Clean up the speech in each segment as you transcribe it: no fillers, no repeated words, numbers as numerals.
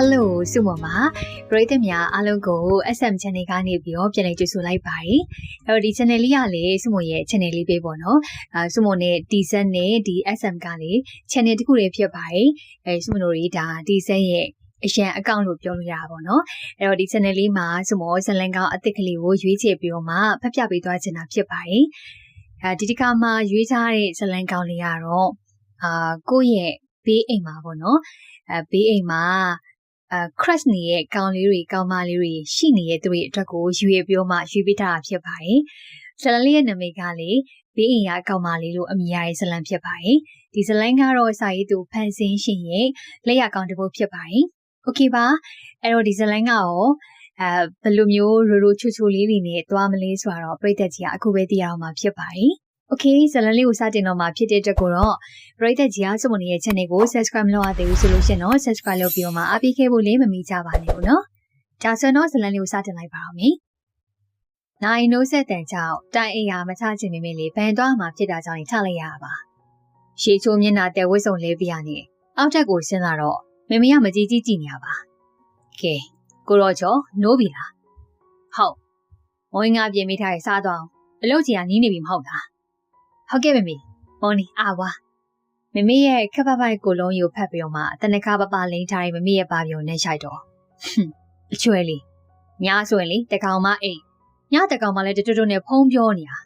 Hello စုမမပရိသတ်များအားလုံးကို SM Channel ကနေပြီးတော့ပြန်လည်ကြိုဆိုလိုက်ပါတယ်။အဲ့တော့ဒီ channel လေးကလေစုမရဲ့ channel လေးပဲပေါ့နော်။စုမနဲ့ Dzen နဲ့ဒီ SM ကလေ channel တစ်ခုလေးဖြစ်ပါတယ်။စုမတို့တွေဒါ Dzen ရဲ့အရန်အကောင့်လို့ပြောလို့ရတာပေါ့နော်။အဲ့တော့ဒီ channel လေးမှာစုမဇလန်ကောင်အသစ်ကလေးကိုရွေးချယ်ပြီးတော့မှဖတ်ပြပေးသွားချင်တာဖြစ်ပါတယ်။ဒီတစ်ခါမှာရွေးထားတဲ့ဇလန်ကောင်လေးကတော့ကိုယ့်ရဲ့ဘေးအိမ်မှာပေါ့နော်။ဘေးအိမ်မှာcrush နေတဲ့ကောင်လေးတွေကောင်မလေးတွေရှိနေတဲ့သူတွေအတွက်ကိုရွေပြီးတော့မှရွေပေးထားတာဖြစ်ပါတယ်။ဇလန်လေးရဲ့နာမည်ကလေဘေးအိမ်ရကောင်မလေးလို့အမည်ရတဲ့ဇလန်ဖြစ်ပါတယ်။ဒီဇလန်ကတော့စာရေးသူဖန်ဆင်းရှင်ရဲ့လက်ရကောင်တစ်ပုဒ်ဖြစ်ပါတယ်။ Okay ပါ။အဲ့တော့ဒီဇလန်ကရောဘယ်လိုမျိုးရိုချိုချိုလေးတွေနဲ့တွားမလဲဆိုတော့ပြည်သက်ကြီးကအခုပဲသိရအောင်မှာဖြစ်ပါတယ်။ Okay ဇလန်လေးကိုစတင်တော့မှာဖြစ်တဲ့အတွက်ကိုတော့ပရိသတ်ကြီးအားစုမနေရဲ့ channel ကို subscribe လုပ်ရသေးဘူးဆိုလို့ရှိရင်တော့ subscribe လုပ်ပြီးတော့မှအားပေးခဲ့ဖို့လေးမမီကြပါနဲ့ဘူးနော်။ဒါဆိုတော့ဇလန်လေးကိုစတင်လိုက်ပါအောင်မေ။နိုင်နိုးဆက်တန်ကြောင့်တိုင်အိမ်ဟာမချချင်မိမိလေးဘန်သွားမှာဖြစ်တာကြောင့်ထလိုက်ရပါ။ရှေးချိုးမျက်နှာတဲ့ဝိစုံလေးပြရနေအောက်ထက်ကိုဆင်းလာတော့မမေကမကြည့်ကြည့်နေရပါ။ကဲကိုရောကျော်နိုးပြီလား။ဟုတ်။မွေးငါပြင်မိထားရစားတော့အလုပ်ကြီးကနီးနေပြီမဟုတ်လား။ဟုတ်ကဲ့မမေမော်နီအာဝါမမေရဲ့ခပ်ပပိုက်ကိုလုံးယူဖတ်ပြီးတော့မှတနခါပပလိန်ထားရင်မမေရဲ့ပါပြုံနဲ့ရှိုက်တော့အချွဲလေးညဆိုရင်လေတကောင်မအိတ်ညတကောင်မလည်းတွတ်နဲ့ဖုံးပြောနေတာ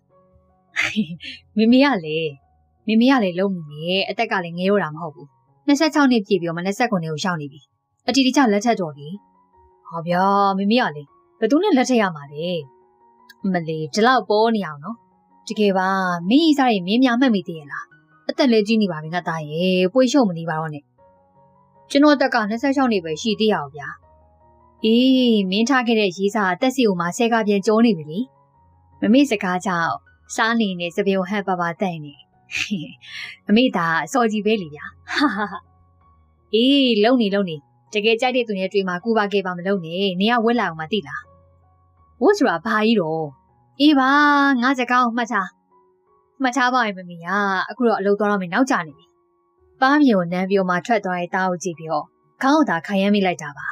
မမေကလေလုံးနေအသက်ကလည်းငဲရောတာမဟုတ်ဘူး26နှစ်ပြည့်ပြီးတော့မ29နှစ်ကိုရောက်နေပြီအတီတကျလက်ထက်တော်လေဟောဗျာမမေကလေဘသူနဲ့လက်ထက်ရမှာလဲမလေးဒီလောက်ပေါ်နေအောင်နော်တကယ်ပါမင်းကြီးစားရင်မင်းများမှတ်မိသေးရဲ့လားအသက်လေးကြီးနေပါပြီငါသားရဲ့ပွေရှုံမနေပါတော့နဲ့ကျွန်တော်တက်က26နှစ်ပဲရှိသေးရအောင်ဗျာအေးမင်းထားခဲ့တဲ့ရေးစားတက်စီကိုမှဆဲကားပြန်ကျုံးနေပြီလေမမေစကားကြောင့်စားနေနဲ့စပြုံဟန်ပါပါတဲ့နေမမေသာစော်ကြီးပဲလေဗျာအေးလုံနေတကယ်ကြိုက်တဲ့သူနဲ့တွေ့မှာကူပါခဲ့ပါမလို့နဲ့နေရဝက်လာအောင်မသိလားဝတ်ဆိုတာဘာကြီးတော့အေးပါငါစကားကိုမှတ်ထားပါရဲ့မမီကအခုတော့အလုပ်သွားတော့မယ်နောက်ကျနေပြီ။ပါးမြေကိုနမ်းပြိုမှာထွက်သွားတဲ့တားကိုကြည့်ပြီးတော့ခေါင်းကိုသာခိုင်ရမ်းမိလိုက်တာပါ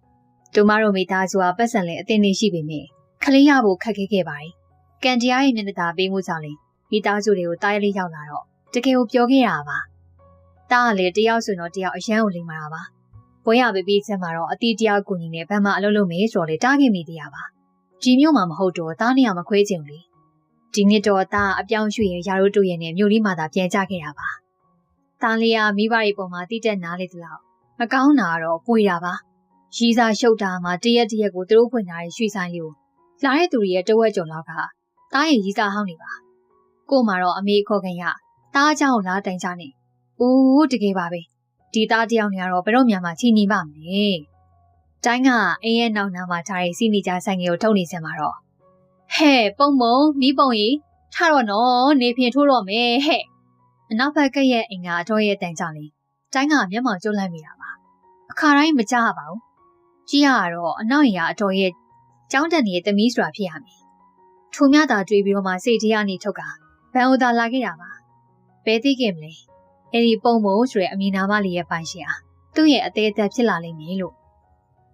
။တူမတို့မိသားစုကပတ်စံလည်းအတင်းနေရှိပေမယ့်ခလေးရဖို့ခက်ခဲခဲ့ပါတယ်။ကန်တရားရဲ့မျက်နှာသာပေးမှုကြောင့်လေမိသားစုတွေကိုတားရလေးရောက်လာတော့တကယ်ကိုပြောခဲ့ရတာပါ။တားကလည်းတယောက်ဆိုတော့တယောက်အရန်ကိုလိမ္မာတာပါ။ဘွဲရပပီးချက်မှာတော့အတီးတယောက်ကိုညီနဲ့ဗန်မှာအလုပ်လုပ်မယ်ဆိုတော့လေတားခဲ့မိသေးရပါ။ဒီမျိုးမှမဟုတ်တော့တားနေရမခွဲချင်ဘူးလေ။ဒီနှစ်တော့တာအပြောင်းရွှေ့ရရာတို့တို့ရဲ့နဲ့မြို့လေးမှာသာပြန်ကြခဲ့တာပါ။တာလေးကမိဘတွေပေါ်မှာတိတက်နားလေသလောက်မကောင်းတာတော့ပွေတာပါ။ရီးစားရှုပ်တာမှာတရက်ကိုသူတို့ဖွင့်ထားတဲ့ရွှေဆိုင်လေးကိုလာတဲ့သူတွေရဲ့တဝက်ကျော်လောက်ကတာရဲ့ရီးစားဟောင်းနေပါ။ကို့မှာတော့အမေခေါ်ခင်ရတာအเจ้าကိုလာတိုင်ကြနေ။အိုးတကယ်ပါပဲ။ဒီတာတယောက်နေတော့ဘယ်တော့မှမချီညီပါမလဲ။တိုင်းကအိမ်ရဲ့နောက်နားမှာထားတဲ့စီနီကြဆိုင်ကြီးကိုထုတ်နေစမှာတော့ဟဲ့ပုံမုံမီးပုံကြီးထတော့နော်နေဖြင်ထိုးတော့မယ်ဟဲ့အနောက်ဘက်ကရဲ့အင်္ဂါတော့ရဲ့တန်ကြောင့်လေတိုင်းကမျက်မှောင်ကျုံလိုက်မိတာပါအခါတိုင်းမကြပါဘူးကြီးရတော့အနောက်ရင်ကအတော်ရဲ့ကျောင်းတက်နေတဲ့သမီးဆိုတာဖြစ်ရမယ်ထိုမြတာတွေးပြီးတော့မှစိတ်ထဲကနေထုတ်ကဘန်အိုသာလာခဲ့တာပါဘယ်သိခင်မလဲအဲ့ဒီပုံမုံဆိုတဲ့အမည်နာမလေးရဲ့ပိုင်ရှင်ဟာသူ့ရဲ့အသေးအသက်ဖြစ်လာလိမ့်မယ်လို့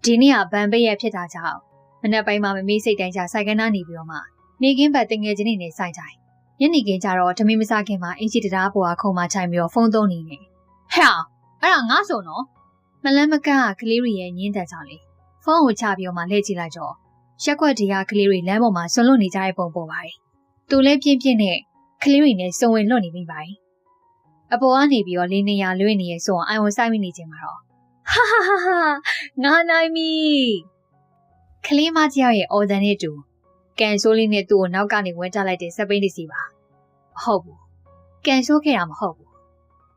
ဒီနေ့ကဗန်ပိတ်ရဖြစ်တာကြောင့်မနက်ပိုင်းမှာမမေးစိတ်တိုင်းချစိုက်ကန်းနာနေပြီးတော့မှနေကင်းဘက်တငယ်ချင်းတွေနဲ့စိုက်တိုင်းညနေခင်းကျတော့ထမင်းမစားခင်မှာအင်ချီတံတားပေါ်ကခုံမချိုင်ပြီးတော့ဖုန်းသုံးနေတယ်ဟဲ့အဲ့ဒါငါဆိုနော်မလန်းမကကလေးတွေရဲ့ညင်းတန်ကြောင့်လေဖုန်းကိုချပြီးတော့မှလှည့်ကြည့်လိုက်တော့ရက်ွက်ဒီကကလေးတွေလမ်းပေါ်မှာဆွန်လွတ်နေကြတဲ့ပုံပေါ်ပါတယ်သူလည်းပြင်းပြင်းနဲ့ကလေးတွေနဲ့စုံဝင်လွတ်နေမိပါတယ်အပေါ်ကနေပြီးတော့လေးနေရလွေးနေရဲ့ဆိုအောင်အိုင်ဝန်ဆိုင်မိနေခြင်းမှာတော့ဟာငါနိုင်ပြီကလေးမကြီးရဲ့အော်ဒန်နဲ့တူကန်ဆိုးလေးနဲ့သူ့ကိုနောက်ကနေဝင်တက်လိုက်တဲ့စပိန်တစီပါမဟုတ်ဘူးကန်ဆိုးခဲ့တာမဟုတ်ဘူး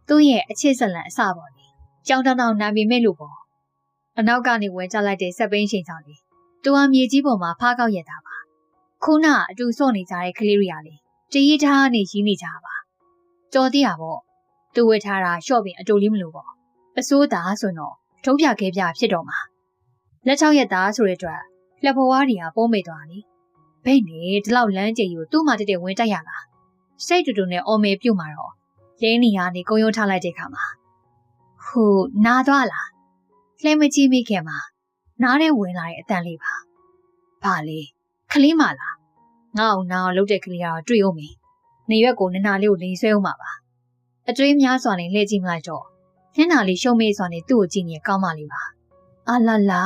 သူ့ရဲ့အချစ်ဇလန်အစပေါ်လေကြောင်တောင်နာမည်မဲ့လို့ပေါ့အနောက်ကနေဝင်တက်လိုက်တဲ့စပိန်ချိန်ဆောင်လေသူဟာမြေကြီးပေါ်မှာဖားကောက်ရတာပါခုနအတူစော့နေကြတဲ့ကလေးတွေကလေတရီးထားနေရီးနေကြပါကြော်သေးတာပေါ့သူဝတ်ထားတာရှော့ပင်အတူလေးမလို့ပေါ့အစိုးသားဆိုတော့ထုံးပြခဲပြဖြစ်တော့မှာလက်ချောက်ရက်သားဆိုတဲ့အတွက်လက်ဘဝတွေကပုံးမိသွားတယ်ဘိတ်နေဒီလောက်လမ်းကျကိုသူ့မှာတက်တဲ့ဝင်တိုက်ရလားစိတ်တူတူနဲ့အော်မေပြုတ်มาတော့လင်းနေရနေကုံရုံထားလိုက်တဲ့ခါမှာဟိုနာသွားလား လှမ်းမကြည့်မိခင်မှာနားထဲဝင်လာတဲ့အတန်လေးပါ။ဘာလဲခလေးမလားငါ့အောင်နားလှုပ်တဲ့ကလေးကတော့တွေ့အောင်မေ။နေရွက်ကိုနနာလေးကိုလိန်ဆွဲအောင်ပါပါ။အတွေးများစွာနဲ့လှည့်ကြည့်မလိုက်တော့မျက်နှာလေးရှုံးမေးစွာနဲ့သူ့ကိုကြည့်နေကောင်းပါလိမ့်ပါ။အာလာလာ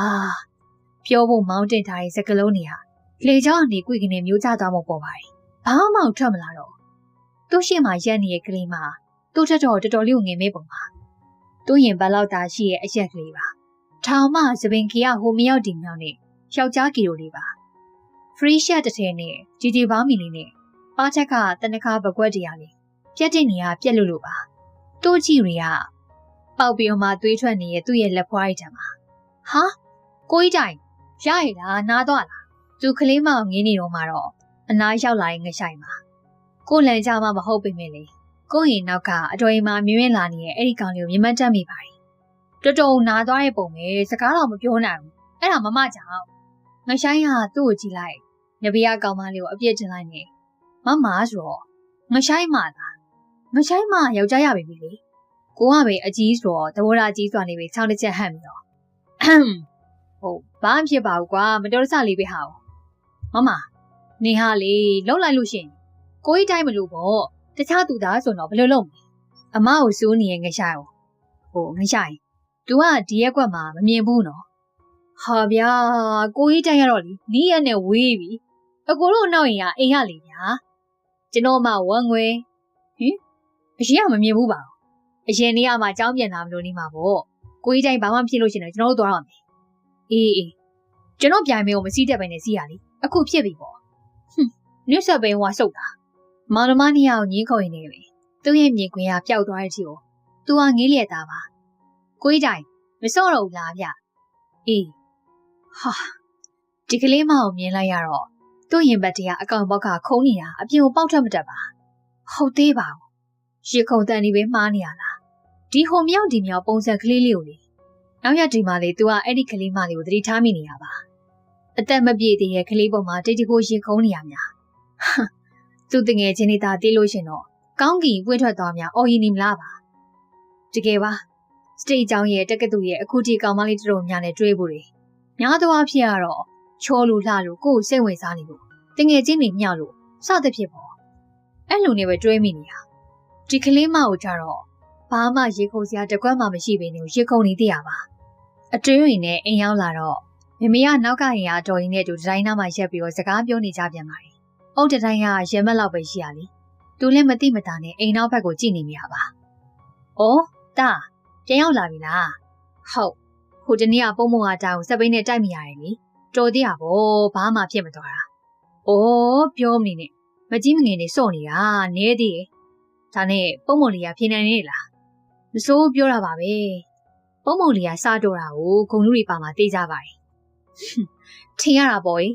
ပြောဖို့မောင်းတင်ထားတဲ့စကလုံးတွေဟာလေချောင်းအနေကွေကနေမျိုးချသွားမှပေါ်ပါတယ်။ဘာမှထွက်မလာတော့သူ့ရှေ့မှာရက်နေတဲ့ကလေးမသူ့ထက်တော့တော်တော်လေးကိုငင်မေးပုံပါ။သူ့ရင်ဘလောက်သာရှိရဲ့အရက်ကလေးပါ။ထောင်မသပင်ကြီးကဟိုမရောက်ဒီမြောက်နဲ့ယောက်ျားကီလိုလေးပါ။ free shot တစ်ထည်နဲ့ကြီးကြီးပေါင်းမီလေးနဲ့ပါချက်ကတနခါပကွက်တရားလေးပြက်တဲ့နေရာပြက်လို့ပါ။တိုးကြီးတွေကပေါက်ပြီးမှသွေးထွက်နေတဲ့သူ့ရဲ့လက်ဖွားရိတ်တံမှာဟာကိုကြီးတိုင်ရရလားနားသွားလားသူကလေးမအောင်ငင်းနေတော့မှတော့အနားရောက်လာရင်ငဆိုင်ပါကိုလန်ကြမှာမဟုတ်ပေမဲ့လေကိုရင်နောက်ကအတော်အိမ်မှာမြင်းမြင်းလာနေတဲ့အဲ့ဒီကောင်လေးကိုမြင်မှန်းတတ်မိပါတယ်တော်တော်နားသွားတဲ့ပုံပဲစကားတော့မပြောနိုင်ဘူးအဲ့ဒါမမကြောင့်ငဆိုင်ကသူ့ကိုကြည့်လိုက်နဘေးကကောင်မလေးကိုအပြစ်တင်လိုက်နေမမဆိုတော့ငဆိုင်မလားငဆိုင်မယောက်ျားရပြီလေကိုကပဲအကြီးဆိုတော့သဘောထားကြီးစွာနေပဲ6တစ်ချက်ဟန့်ပြီးတော့ဟုတ်ဘာမှဖြစ်ပါဘူးကွာမတော်တဆလေးပဲဟာမမနေဟာလေလှုပ်လိုက်လို့ရှင်ကိုကြီးတိုင်းမလို့ပေါ့တခြားသူသားဆိုတော့ဘယ်လိုလုပ်မလဲအမကိုစိုးနေရငဆိုင်ဟိုငဆိုင် तू ကဒီရက်ကွက်မှာမမြင်ဘူးနော်ဟာဗျာကိုကြီးတိုင်းရတော့လေနီးရက်နဲ့ဝေးပြီအကိုတို့နောက်ရင်ကအိမ်ရလေဗျာကျွန်တော်မှဝမ်းငွေဟင်အရင်ကမမြင်ဘူးပါအရင်နေ့ကမှကြောင်းပြန်လာမလို့နေမှာပေါ့ကိုကြီးတိုင်းဘာမှဖြစ်လို့ရှင်တော့ကျွန်တော်တို့သွားတော့မယ်အေးကျွန်တော်ပြိုင်မဲကိုမစီးတတ်ပဲနဲ့စီးရလေအခုဖြစ်ပြီပေါ့နွတ်ဆက်ပင်ဟွာစုတ်တာမောင်နှမနှစ်ယောက်ညင်းခုံနေတယ်ပဲသူ့ရဲ့မြင်ကွင်းကပျောက်သွားတဲ့အထိကိုသူကငေးလျက်သားပါကိုကြီးတိုင်းမစော့တော့ဘူးလားဗျအေးဟာဒီကလေးမအောင်မြင်လိုက်ရတော့သူ့ရင်ဘတ်တရားအကောင်ပေါက်ကခုံးနေတာအပြင်ကိုပေါက်ထွက်မတတ်ပါဟုတ်သေးပါဘူးရေခုံတန်နေပဲမှားနေရလားဒီဟိုမြောက်ဒီမြောက်ပုံစံကလေးလေးကိုလေနောက်ရဒီမှာလေ तू ကအဲ့ဒီကလေးမလေးကိုသတိထားမိနေရပါအသက်မပြည့်သေးတဲ့ကလေးပေါ်မှာတိတ်တကိုရေခုံးနေရများသူတငယ်ချင်းနေတာတေးလို့ရှင်တော့ကောင်းကင်ပွင့်ထွက်သွားများအော်ရင်နေမလားပါတကယ်ပါစတိတ်ကျောင်းရဲ့တက္ကသိုလ်ရဲ့အခုထိကောင်မလေးတို့များနဲ့တွေ့ဖို့တွေများသောအားဖြင့်ကတော့ချောလို့လှလို့ကိုယ်စိတ်ဝင်စားနေလို့တငယ်ချင်းတွေမျှလို့စသဖြင့်ပေါ့အဲ့လိုနဲ့ပဲတွေးမိနေတာဒီကလေးမကိုကြတော့ဘာမှရေခုံစရာတကွက်မှမရှိပေနဲ့ရေခုံနေတရပါအတွင်းဝင်နဲ့အိမ်ရောက်လာတော့မမေကနောက်ကရင်ကတော်ရင်နဲ့တူဒီဇိုင်းနာမှာရက်ပြီးတော့စကားပြောနေကြပြန်ပါတယ်အုတ်တတိုင်းကရဲမက်လောက်ပဲရှိရလေသူလည်းမတိမတာနဲ့အိမ်နောက်ဘက်ကိုကြည့်နေမိတာပါဩတာပြန်ရောက်လာပြီလားဟုတ်ဟိုတနေ့ကပုံမုံအားတောင်စက်ပိန်းနဲ့တိုက်မိရတယ်လေတော်သေးရပေါ့ဘာမှဖြစ်မသွားတာဩပြောမနေနဲ့မကြီးမငယ်နေစော့နေတာနဲသေးတယ်ဒါနဲ့ပုံမုံလေးကဖြေနိုင်နေလားမစိုးပြောတာပါပဲပုံမုံလေးကစားတော့တာကိုဂုံလူတွေပါမှာတေးကြပါတယ်ထင်ရတာပေါ့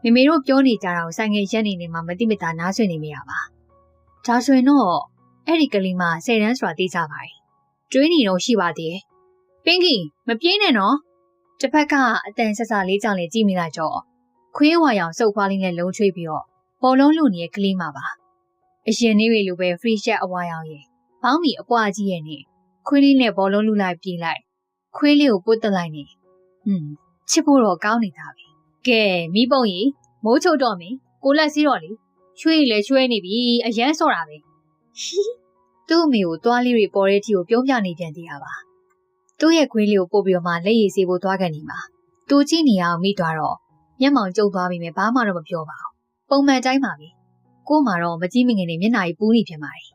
မေမေတို့ပြောနေကြတာကိုဆိုင်ငယ်ရက်နေမှာမတိမတာနားဆွနေမိတာပါဒါဆိုရင်တော့အဲ့ဒီကလေးမ10တန်းဆိုတာသိကြပါတယ်ကျွေးနေတော့ရှိပါသေးတယ်ပင်းကြီးမပြေးနဲ့နော်တစ်ဖက်ကအတန်ဆက်စာလေးကြောင့်လေကြည့်မိလိုက်တော့ခွေးဝါရောင်စုပ်ဖွားလေးနဲ့လုံးချွေးပြီးတော့ဘောလုံးလူနေတဲ့ကလေးမပါအရင်နေ့တွေလိုပဲ free shot အဝါရောင်ရဲ့ဘောင်းမီအပွားကြီးရဲ့နဲ့ခွေးလေးနဲ့ဘောလုံးလူလိုက်ပြေးလိုက်ခွေးလေးကိုပုတ်တက်လိုက်နေချစ်ဖို့တော့ကောင်းနေတာပဲကဲမိပုံကြီးမိုးချုပ်တော့မင်းကိုလက်စီးတော့လေချွေးလေချွေးနေပြီအရန်စော့တာပဲသူ့အမေကိုသွားလေးတွေပေါ်တဲ့အထိကိုပြုံးပြနေပြန်သေးတာပါသူ့ရဲ့ခွေးလေးကိုပို့ပြီးတော့မှလက်ရည်စေးဖို့သွားကန်နေမှာသူကြည့်နေအောင်မိသွားတော့မျက်မှောင်ကျုပ်သွားပြီမဲ့ဘာမှတော့မပြောပါဘူးပုံမှန်တိုင်းပါပဲကို့မှာတော့မကြီးမငယ်နေမျက်နှာကြီးပူးနေပြန်ပါတယ်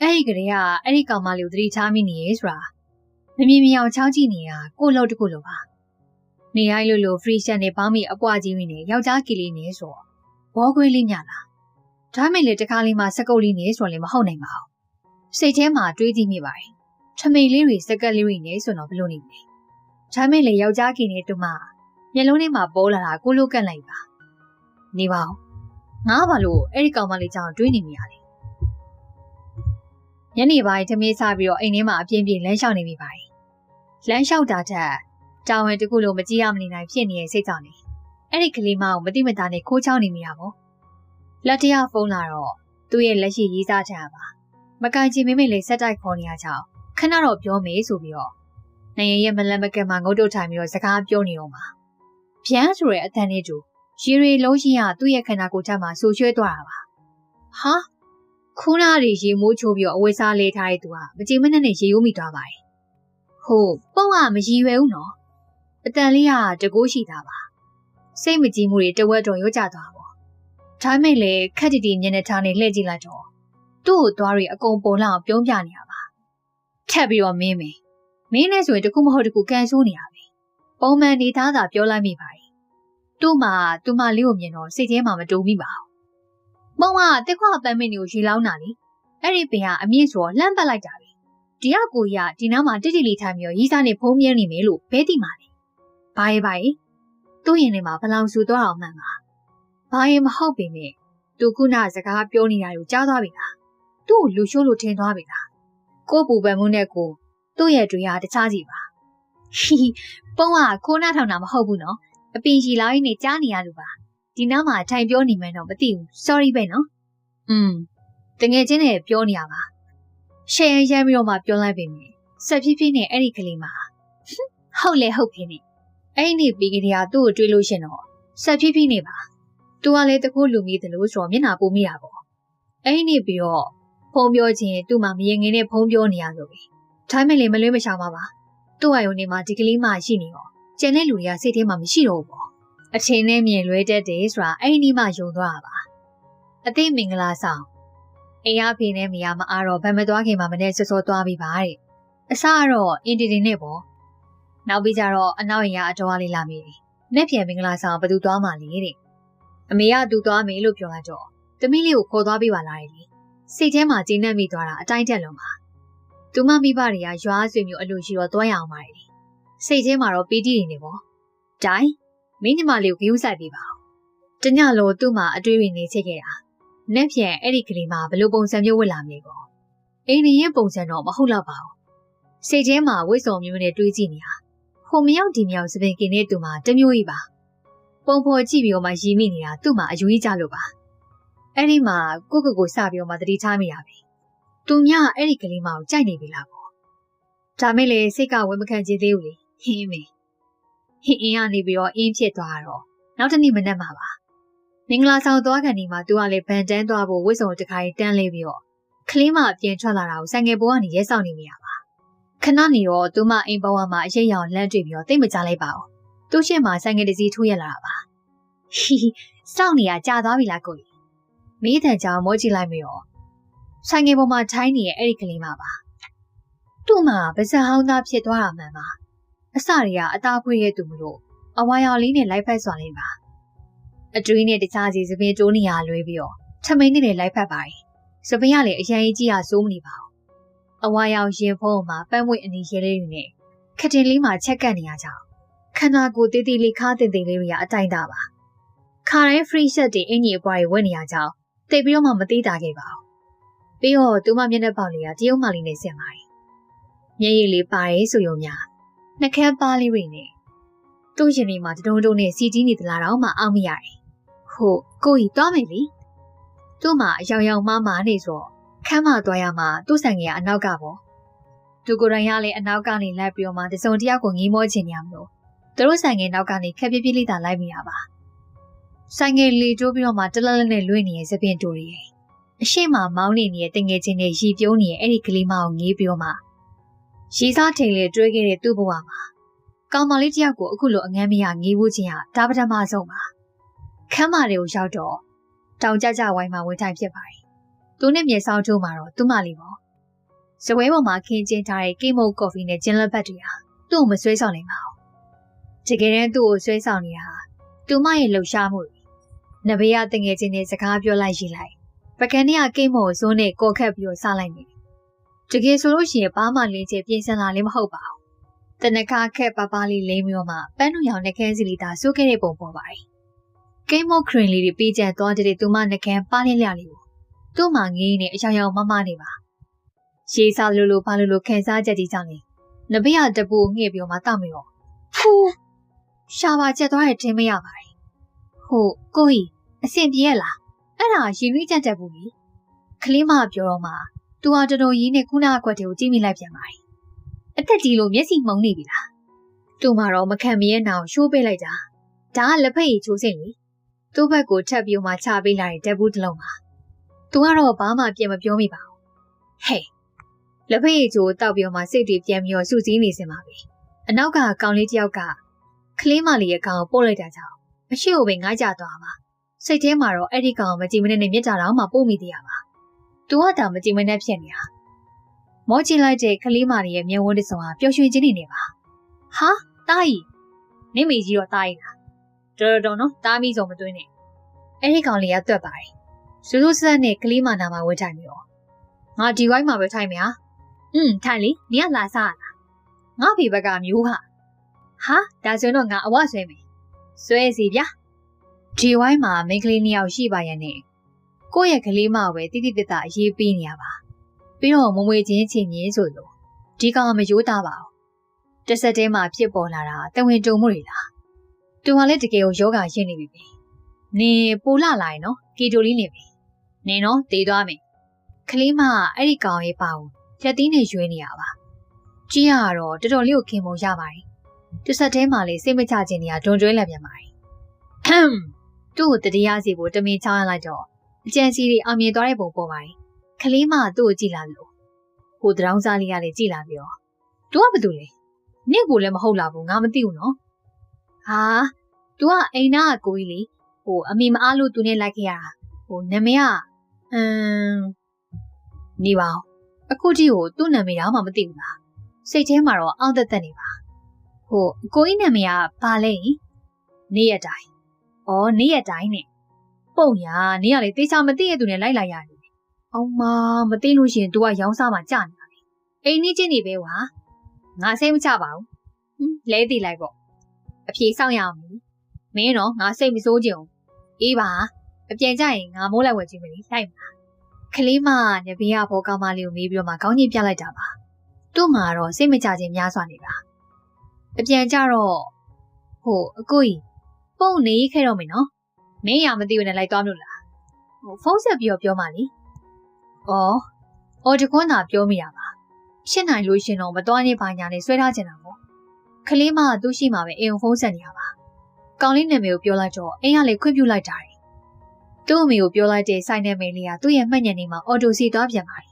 အဲ့ဒီကလေးကအဲ့ဒီကောင်မလေးကိုသတိထားမိနေရဲ့ဆိုတာမမြင်မအောင်ချောင်းကြည့်နေတာကို့လို့တခုလို့ပါနေရိုင်းလို့ free shot နဲ့ပေါင်းမိအပွားကြီးနဲ့ယောက်ျားကလေးနဲ့ဆိုဘောခွေးလေးညလားဒါမဲ့လေတခါလေးမှစကုတ်လေးနဲ့ဆိုလည်းမဟုတ်နိုင်ပါဘူးစိတ်ထဲမှာတွေးကြည့်မိပါတယ်ထမိန်လေးတွေစကက်လေးတွေနဲ့ဆိုတော့ဘလို့နေလဲဒါမဲ့လေယောက်ျားကလေးနဲ့တူမမျက်လုံးထဲမှာပေါ်လာတာကိုလိုကန့်လိုက်ပါနေပါဦးငါဘာလို့အဲ့ဒီကောင်မလေးကြောင့်တွေးနေမိရလဲညနေပိုင်းထမင်းစားပြီးတော့အိမ်ထဲမှာအပြင်းပြေးလမ်းလျှောက်နေမိပါတယ်လမ်းလျှောက်တာထက်တာဝန်တခုလိုမကြည့်ရမနေနိုင်ဖြစ်နေတဲ့စိတ်ကြောင့်လေအဲ့ဒီကလေးမကိုမတိမတာနဲ့ခိုးချောင်းနေမိတာပေါ့လက်တရဖုန်းလာတော့သူ့ရဲ့လက်ရှိရေးစားချတာပါမကန်ချင်မမေလေးဆက်တိုက်ခေါ်နေရကြအောင်ခဏတော့ပြောမေးဆိုပြီးတော့ နိုင်ငံရဲ့မလန်မကက်မှာငုတ်တုတ်ထိုင်ပြီးတော့စကားပြောနေအောင်ပါ။ဗျမ်းဆိုတဲ့အတန်နဲ့တူရေရီလုံးရှင်းကသူ့ရဲ့ခန္ဓာကိုယ်ချက်မှာဆူရွှဲသွားတာပါ။ဟာခုနကရေမိုးချိုးပြီးတော့အဝတ်စားလဲထားတဲ့သူကမကြည်မနဲ့နဲ့ရေယိုးမိသွားပါတယ်။ဟုတ်ပုံကမရည်ရွယ်ဘူးနော်။အတန်လေးကတကိုးရှိတာပါ။စိတ်မကြည်မှုတွေတဝက်တော့ရောကြသွားပါ။ဒါမဲ့လေခက်တီတီမျက်နှာထားနဲ့လှည့်ကြည့်လိုက်တော့သူ့ကိုသွားရီအကုန်ပုံလောက်ပြုံးပြနေရပါ။ထက်ပြီးတော့မင်းနဲ့ဆိုရင်တခုမဟုတ်တခုကန်ဆိုးနေရပြီ။ပုံမှန်နေသားသာပြောလိုက်မိပါတယ်။သူ့မလေးကိုမြင်တော့စိတ်ထဲမှာမတူမိပါဘူး။ပုံကတက်ခွာပန်းမင်းတွေကိုရေလောင်းတာလေ။အဲ့ဒီပင်ကအမြင့်ဆိုလှမ်းပတ်လိုက်တာပဲ။ဒီကကိုကြီးကဒီနားမှာတိတိလေးထိုင်ပြီးတော့ရီးစားနဲ့ဖုံးမြဲနေမယ်လို့ဘဲတိမာလေ။ဘာရဲ့သူ့ရင်ထဲမှာဘလောင်ဆူသွားအောင်မှန်ပါ။ဘာရင်မဟုတ်ပေမဲ့သူခုနစကားပြောနေတာကိုကြားသွားပြီလား။သူ့ကိုလူရှိုးလို့ထင်သွားပြီလား။ကိုပူပန်မှုနဲ့ကိုသူ့ရဲ့တွေ့ရတခြားစီပါ။ဟီပုံကခိုးနှထောင်တာမဟုတ်ဘူးနော်။အပင်ရှိလာရင်းနဲ့ကြားနေရလို့ပါ။ဒီနားမှာထိုင်ပြောနေမှန်းတော့မသိဘူး။ sorry ပဲနော်။တငယ်ချင်းနဲ့ပြောနေရပါ။ရှယ်ရမ်းပြီးတော့မှပြောလိုက်ပေမဲ့ဆက်ဖြည်းဖြည်းနဲ့အဲ့ဒီကလေးမှာဟုတ်လေဟုတ်ဖြစ်နေ။အဲ့ဒီနေ့ပြီးကလေးကသူ့ကိုတွေးလို့ရှင်တော့ဆက်ဖြည်းဖြည်းနေပါ။သူကလည်းတခုလူမိသလိုဆိုတော့မျက်နှာပိုမိတာပေါ့။အဲ့ဒီနေ့ပြီးတော့ဖုံးပြောခြင်းသူ့မှာမရင်ငင်နဲ့ဖုံးပြောနေရလို့ပဲ။ဒါမဲ့လေမလွဲမရှောင်ပါပါ။သူ့အယုံနေမှာဒီကလေးမှရှိနေတော့ကျန်တဲ့လူတွေကစိတ်ထဲမှာမရှိတော့ဘူးပေါ့။အချင်းနဲ့မြင်လွဲတတ်တယ်ဆိုတာအဲ့ဒီနေ့မှယုံသွားတာပါ။အသိမင်္ဂလာဆောင်အိမ်အဖေနဲ့မယားမအားတော့ဗန်မသွားခင်မှာမနဲ့စောစောသွားပြီးပါတဲ့အစကတော့အင်တီတီနဲ့ပေါ့နောက်ပြီးကြတော့အနောက်ရင်ကအတော်အားလေးလာမိတယ်။နဲ့ပြန်မင်္ဂလာဆောင်ဘယ်သူသွားမှလဲတဲ့အမေကသူသွားမယ်လို့ပြောလိုက်တော့သမီးလေးကိုခေါ်သွားပြီးပါလားလေစိတ်ထဲမှာကျဉ်းနှံ့မိသွားတာအတိုင်းတက်လုံးပါသူမမိဘတွေကရွာဆွေမျိုးအလိုရှိတော့သွားရအောင်ပါလေစိတ်ထဲမှာတော့ပီတိနေပေါ့ဒိုင်းမင်းညီမလေးကိုဂရုစိုက်ပေးပါဦးတညလုံးသူ့မှာအတွေးတွေနေချက်ခဲ့တာနဲ့ပြန်အဲ့ဒီကလေးမှဘလို့ပုံစံမျိုးဝတ်လာမလဲပေါ့အိမ်ကြီးရဲ့ပုံစံတော့မဟုတ်တော့ပါဘူးစိတ်ထဲမှာဝိစုံမျိုးနဲ့တွေးကြည့်နေတာဟိုမရောက်ဒီမရောက်စပင်ကင်းတဲ့သူမှတမျိုးကြီးပါပုံဖော်ကြည့်ပြီးတော့မှရီးမိနေတာသူ့မှာအယူကြီးကြလို့ပါအဲ့ဒီမှာကိုစပြီးတော့မှတတိထားမိရပြီသူညအဲ့ဒီကလေးမကိုကြိုက်နေပြီလားပေါ့ဒါမဲ့လေစိတ်ကဝေမခံချင်သေးဘူးလေဟင်းမေဟင်းအင်းကနေပြီးတော့အင်းဖြစ်သွားတော့နောက်တစ်နေ့မနက်မှာပါမင်္ဂလာဆောင်သွားကန်ဒီမှာသူကလည်းဗန်တန်းသွားဖို့ဝိစုံတခါကြီးတန်းလေးပြီးတော့ကလေးမပြန်ထွက်လာတာကိုဆိုင်ငယ်ပေါ်ကနေရဲဆောင်နေမိရပါခဏနေတော့သူမအိမ်ပေါ်မှာအရေးရောင်လန့်တွေ့ပြီးတော့တိတ်မကြလိုက်ပါဘူးသူ့ရှေ့မှာဆိုင်ငယ်တစ်စီးထိုးရလာတာပါဟီစောင့်နေရကြာသွားပြီလားကိုကြီးမိထန်ချောင်းမောကြည့်လိုက်ပြီးတော့ဆိုင်ငယ်ပေါ်မှာထိုင်းနေရဲ့အဲ့ဒီကလေးမပါသူ့မှာပါဇက်ဟောင်းသားဖြစ်သွားတာမှန်ပါအစတွေကအသားဖွေးရဲ့သူမလို့အဝါရောင်လေးနဲ့လိုက်ဖက်စွာလေးပါအတွင်းနဲ့တခြားစီစပင်းတိုးနေရလွဲပြီးတော့ထမိန်နဲ့လိုက်ဖက်ပါတယ်စပင်းကလည်းအရင်ကြီးကစိုးမနေပါဘူးအဝါရောင်ရင်ဖုံးမှာပန်းမွေအနီရဲလေးတွေနဲ့ခတင်လေးမှာချက်ကပ်နေရကြအောင်ခန္ဓာကိုယ်တေးသေးလေးခါတင်တင်လေးတွေကအတိုင်းတာပါခါတိုင်း free shot တွေအင်ကြီးအပွားတွေဝတ်နေရကြအောင်တိတ်ပြီးတော့မှမသေးတာခဲ့ပါဘူးပြီးတော့သူမမျက်နှာပေါက်လေးကတရုတ်မလေးနဲ့ဆင်ပါတယ်မျက်ရည်လေးပါရဲဆိုရုံများနှကန်းပါလေးတွေနဲ့သူ့ရင်ထဲမှာတုံတုံနဲ့စီတီးနေသလားတော့မှအောက်မရတယ်ဟုတ်ကိုကြီးသွားမယ်လေသူ့မှာအယောင်ယောင်မနေဆိုခမ်းမသွားရမှာသူ့ဆိုင်ကအနောက်ကပေါ့သူကိုယ်တိုင်ကလည်းအနောက်ကနေလိုက်ပြီးတော့မှတစုံတယောက်ကိုငီးမောချင်ရမလို့သူတို့ဆိုင်ငယ်နောက်ကနေခက်ပြပြလေးသာလိုက်မိရပါဆိုင်ငယ်လီတိုးပြီးတော့မှတလလနဲ့လွှင့်နေတဲ့စပင်တူတွေအရှိမမောင်းနေတဲ့တငယ်ချင်းတွေရီပြုံးနေတဲ့အဲ့ဒီကလေးမအောင်ငေးပြီးတော့မှရီစားထိန်လေးတွဲခဲ့တဲ့သူ့ဘဝမှာကောင်မလေးတယောက်ကိုအခုလိုအငမ်းမရငေးဖို့ခြင်းဟာဒါပထမဆုံးပါခမ်းမတွေကိုရောက်တော့တောင်ကြကြဝိုင်းမှာဝင်ထိုင်ဖြစ်ပါတယ်သူနဲ့မြေဆောင်ထိုးမှာတော့သူ့မလေးပေါ့ဇပွဲပေါ်မှာခင်းကျင်းထားတဲ့ကိမိုကော်ဖီနဲ့ဂျင်လက်ဘတ်တွေဟာသူ့ကိုမဆွဲဆောင်နိုင်ပါဘူးတကယ်တမ်းသူ့ကိုဆွဲဆောင်နေတာဟာသူမရဲ့လှုပ်ရှားမှုတွေနဘေးရတငယ်ချင်းနဲ့စကားပြောလိုက်ရေးလိုက်ပကံနဲ့ကိမိုကိုဇိုးနဲ့ကော်ခတ်ပြီးတော့စားလိုက်နေတကယ်ဆိုလို့ရှိရင်ဘာမှလင်းချပြင်ဆင်လာလည်းမဟုတ်ပါဘူးတနခါခက်ပပလေးလိမ့်ပြီးတော့မှပန်းနုရောင်နှကန်းစီလီသာစိုးခဲ့တဲ့ပုံပေါ်ပါတယ်ကိမိုခရင်လေးတွေပေးချန်သွားတဲ့သူမနှကန်းပါလင်းလျလေးကိုသူ့မှာငေးနေအယောင်ယောင်မနေပါရေစားလိုဘာလိုခန်းစားချက်ကြီးကြောင့်လေနဘေးရတပူငှက်ပြီးတော့မှတောက်မရောဖူးရှာပါချက်သွားတဲ့တင်းမရပါတယ်ဟုတ်ကိုကြီးအဆင်ပြေရလားအဲ့ဒါရင်နှွေးကြက်တက်ဘူးလေကလေးမပြောတော့မှသူဟာတော်တော်ကြီးနဲ့ခုနအကွက်တွေကိုကြည့်မိလိုက်ပြန်ပါတယ် အသက်ကြီးလို့မျက်စိမှုံနေပြီလားသူ့မှာတော့မခံမရဲနောင်ရှိုးပေးလိုက်တာဒါကလက်ဖက်ရည်ချိုးစင်လေသူ့ဘက်ကိုထပ်ပြီးမှချပေးလိုက်တဲ့ဘူးတစ်လုံးပါသူကတော့ဘာမှပြန်မပြောမိပါဘူးဟဲ့လက်ဖက်ရည်ချိုးတောက်ပြီးမှစိတ်တွေပြန်ပြီးတော့စူးစီးနေစင်ပါပြီအနောက်ကကောင်လေးတယောက်ကကလေးမလေးရဲ့ကောင်ကိုပို့လိုက်တာကြောင့်အရှိကိုပဲငားကြသွားပါစိတ်ထဲမှာတော့အဲ့ဒီကောင်မကြည့်မနဲ့မြစ်တာတော့မှပို့မိသေးရပါသူကတောင်မကြည့်မနဲ့ဖြစ်နေတာမောချင်လိုက်တဲ့ကလေးမလေးရဲ့မျက်ဝန်းတစ်စုံဟာပျော်ရွှင်ခြင်းနေပါဟာတားကြီးနင့်မေကြီးတော့တားကြီးလားတော်နော်တားမိဆုံးမသွင်းနဲ့အဲ့ဒီကောင်လေးကတွက်ပါတယ်စူးစူးဆက်နဲ့ကလေးမနာမှာဝတ်ထိုင်ပြီးတော့ငါဒီဝိုင်းမှာပဲထိုင်မယ်ဟာထိုင်လေနင်ကလာစားလားငါဖေဘက်ကမျိုးဟာဒါဆိုတော့ငါအဝဆွဲမယ်ဆွဲစီဗျာဒီဝိုင်းမှာမိန်းကလေး2ယောက်ရှိပါရဲ့နဲ့ကိုယ့်ရဲ့ကလေးမပဲတိတိတတ်တာအေးပေးနေရပါပြီးတော့မမွေချင်းချင်းမြင်းဆိုလို့ဒီကောင်မရိုးသားပါဘူးတစ်ဆက်တည်းမှာဖြစ်ပေါ်လာတာတဝင်တုံမှုတွေလားသူကလည်းတကယ်ကိုယောဂရင်းနေပြီနေပိုလာလာရင်နော်ကီတိုလီနေပြီနေနော်တေးသွားမယ်ကလေးမအဲ့ဒီကောင်ရဲ့ပါဘူးလက်သီးနဲ့ရွေးနေရပါကြီးရတော့တော်တော်လေးကိုခင်မုံရပါတယ်တစ်ဆက်တည်းမှာလေစိတ်မချခြင်းတွေကဒွန်ကျွဲလာပြန်ပါတယ်သူ့ကိုတတရားစီကိုတမင်ချရလိုက်တော့အကျန်စီတွေအောင်မြင်သွားတဲ့ပုံပေါ်ပါတယ်ကလေးမသူ့ကိုကြည့်လာလို့ဟိုတရောင်းစားလေးကလည်းကြည့်လာပြီးတော့သူကဘာတူလဲနင့်ကိုလည်းမဟုတ်လာဘူးငါမသိဘူးနော်သူကအိမ်နာကကိုကြီးလေဟိုအမိမအားလို့သူနဲ့လိုက်ခဲ့ရတာဟိုနာမည်ကနေပါအခုကြည့်ကိုသူ့နာမည်တော့မှမသိဘူးလားစိတ်ထဲမှာတော့အောင့်သက်သက်နေပါဟိုကိုကြီးနာမည်ကဘာလဲနေရတိုင်းနေရတိုင်းနဲ့ပုံညာနေရလေတေချာမသိရသူနဲ့လိုက်လာရတယ်အောင်မသိလို့ရှိရင် तू ကရောင်းစားမှကြာနေတာလေအိမ်ကြီးချင်းနေပဲကွာငါစိတ်မချပါဘူးလဲသိလိုက်ပေါ့အပြေစောင့်ရအောင်မင်းတော့ငါစိတ်မစိုးကြဘူးအေးပါအပြန်ကြရင်ငါမိုးလိုက်ဝယ်ကြည့်မယ်လေလိုက်ပါကလေးမညဘေးကဘောကောင်မလေးကိုမေးပြီးတော့မှခေါင်းကြီးပြလိုက်တာပါသူ့မှာတော့စိတ်မချခြင်းများစွာနေပါအပြန်ကြတော့ဟိုအကိုကြီးပုံနေခဲ့တော့မယ်နော်မင်းရမသိဘူးနဲ့လိုက်သွားမလို့လားဟိုဖုန်းဆက်ပြီးတော့ပြောမှလေတကွန်းသာပြောမိတာပါရှင်းနိုင်လို့ရှင်တော့မသွားနေပါညာနဲ့ဆွဲထားချင်တာပေါ့ကလေးမသူ့ရှိမှာပဲအိမ်ဖုန်းဆက်နေရပါကောင်လေးနာမည်ကိုပြောလိုက်တော့အိမ်ကလည်းခွင့်ပြုလိုက်တာသူ့အမေကိုပြောလိုက်တဲ့ဆိုင်နယ်မိန်းလေးကသူ့ရဲ့မှတ်ညံနေမှာအော်တိုစီသွားပြန်ပါတယ်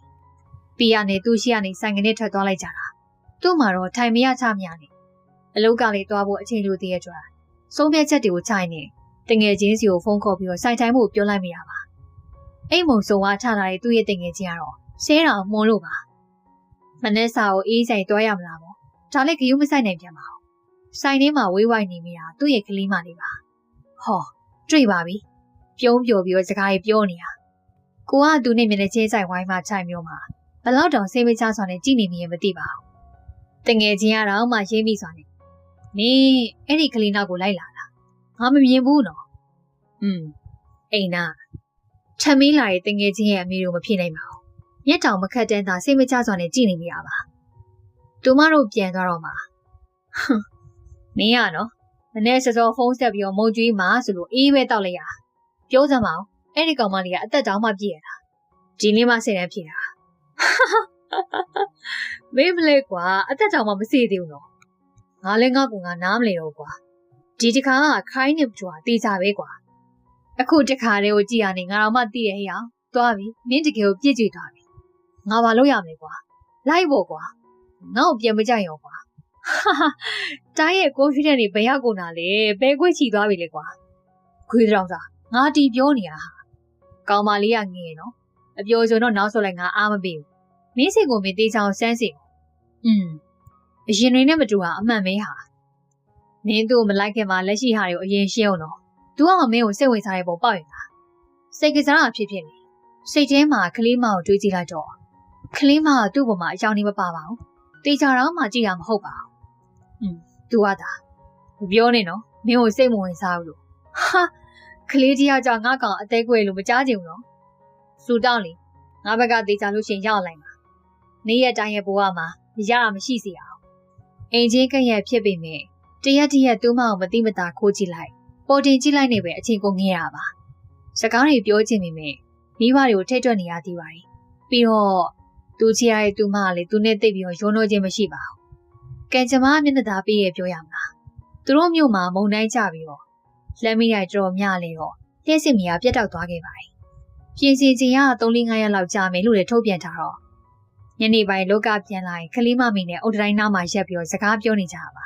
ပြီးရနေသူ့ရှိရနေဆိုင်ကနေထွက်သွားလိုက်ကြတာသူ့မှာတော့ထိုင်မရချမရနေအလုပ်ကလေးသွားဖို့အချိန်လိုသေးရကြွားဆုံးဖြတ်ချက်တွေကိုခြိုက်နေတငယ်ချင်းစီကိုဖုန်းခေါ်ပြီးတော့ဆိုင်တိုင်းဖို့ပြောလိုက်မိတာပါအိမ်မုံစုံဝါထလာတဲ့သူ့ရဲ့တငယ်ချင်းကတော့ဆဲတာမွန်လို့ပါမနေ့စာကိုအေးဆိုင်တွားရမလားပေါ့ဒါလည်းဂယုမဆိုင်နိုင်ပြန်ပါဘူးဆိုင်ထဲမှာဝေးဝိုက်နေမိတာသူ့ရဲ့ကလေးမလေးပါတွေ့ပါပြီပြုံးပျော်ပြီးတော့စကားကြီးပြောနေတာကိုကသူနဲ့မျက်နှာချင်းဆိုင်ဝိုင်းမှခြိုက်မျိုးမှာဘလောက်တောင်စိတ်မချစွာနဲ့ကြည်နေမိရင်မသိပါဘူးတငယ်ချင်းကတော့မှရင်းမိစွာနဲ့နင်းအဲ့ဒီကလေးနောက်ကိုလိုက်လာလားငါမမြင်ဘူးနော်အိမ်နာထမင်းလာတဲ့တငယ်ချင်းရဲ့အမေတို့မဖြစ်နိုင်ပါဘူးမျက်တောင်မခတ်တန်းသာစိတ်မချစွာနဲ့ကြည်နေမိတာပါသူမတို့ပြန်သွားတော့မှမင်းရနော်မနေ့စောဖုန်းဆက်ပြီးတော့မုံကျွေးမှာဆိုလို့အေးပဲတောက်လိုက်ရပြောစမ်းပါဦးအဲ့ဒီကောင်မလေးကအသက်တောင်မှပြည့်ရတာဒီနေ့မှစိတ်နဲ့ဖြေတာမေးမလဲကွာအသက်တောင်မှမစေသေးဘူးနော်ငါလည်းငါကနားမလဲတော့ကွာဒီတခါကခိုင်းနေကြွားတေးကြပဲကွာအခုတခါတည်းကိုကြည်ရနေငါတော့မှသိရဟဲ့အောင်သွားပြီမင်းတကယ်ကိုပြည့်ကြွသွားပြီငါဘာလုပ်ရမလဲကွာလိုက်ဖို့ကွာငါ့ကိုပြန်မကြိုက်ရောကွာတိုင်းရဲ့ကိုဖီတဲ့နေဘယ်ရောက်ကုန်တာလဲဘယ်ခွေ့ချီသွားပြီလဲကွာခွေးတောင်စားငါတီပြောနေတာဟာကောင်မလေးကငင်းနော်အပြောဆိုတော့နောက်ဆုတ်လိုက်ငါအားမပေးဘူးမင်းစိတ်ကိုမင်းတေးချောင်းစမ်းစီအရင်တွေနဲ့မတူတာအမှန်ပဲဟာမင်းတို့မလိုက်ခင်မှာလက်ရှိဟာတွေကိုအရင်ရှင်းအောင်တော့သူကမင်းကိုစိတ်ဝင်စားတဲ့ပုံပေါက်ရင်လားစိတ်ကစားတာဖြစ်နေစိတ်ထဲမှာကလေးမကိုတွေးကြည့်လိုက်တော့ကလေးမကသူ့ပေါ်မှာအကြောင်းနေမပါပါဘူးတေချာတော့မှကြည့်ရမဟုတ်ပါဘူးသူကဒါမပြောနဲ့နော်မင်းကိုစိတ်မဝင်စားဘူးလို့ကလေးတယောက်ကြောင့်ငါကောင်အသေးကွယ်လို့မကြားချင်ဘူးနော်စူတောင်းလေငါဘက်ကတေချာလို့ရှင်ရောက်လိုက်ပါနေ့ရက်တိုင်းရဲ့ဘဝမှာရတာမရှိစေအောင်အိမ်ချင်းကရက်ဖြစ်ပေမဲ့တရက်သူ့မအောင်မတိမတာခိုးကြည့်လိုက်ပေါ်တင်ကြည့်လိုက်နေပဲအချိန်ကိုငဲရပါစကားတွေပြောချင်ပေမဲ့မိဘတွေကိုထိတ်တွက်နေရသေးပါတယ်ပြီးတော့သူချီရတဲ့သူမကလည်းသူနဲ့တိတ်ပြီးတော့ရုံးတော့ခြင်းမရှိပါဘူး ကဲကျမမျက်နှာသားပေးရပြောရမလားသူတို့မျိုးမှာမုံတိုင်းကြပြီးတော့လက်မိလိုက်တော်မြလေတော့လျှက်စစ်မီယာပြတ်တောက်သွားခဲ့ပါတယ်ပြင်စီချင်းက3-5ရက်လောက်ကြာမယ်လို့လည်းထုတ်ပြန်ထားတော့ညနေပိုင်းလောကပြန်လာရင်ခလေးမမီနဲ့အုတ်တိုင်းနားမှာရက်ပြီးတော့စကားပြောနေကြပါ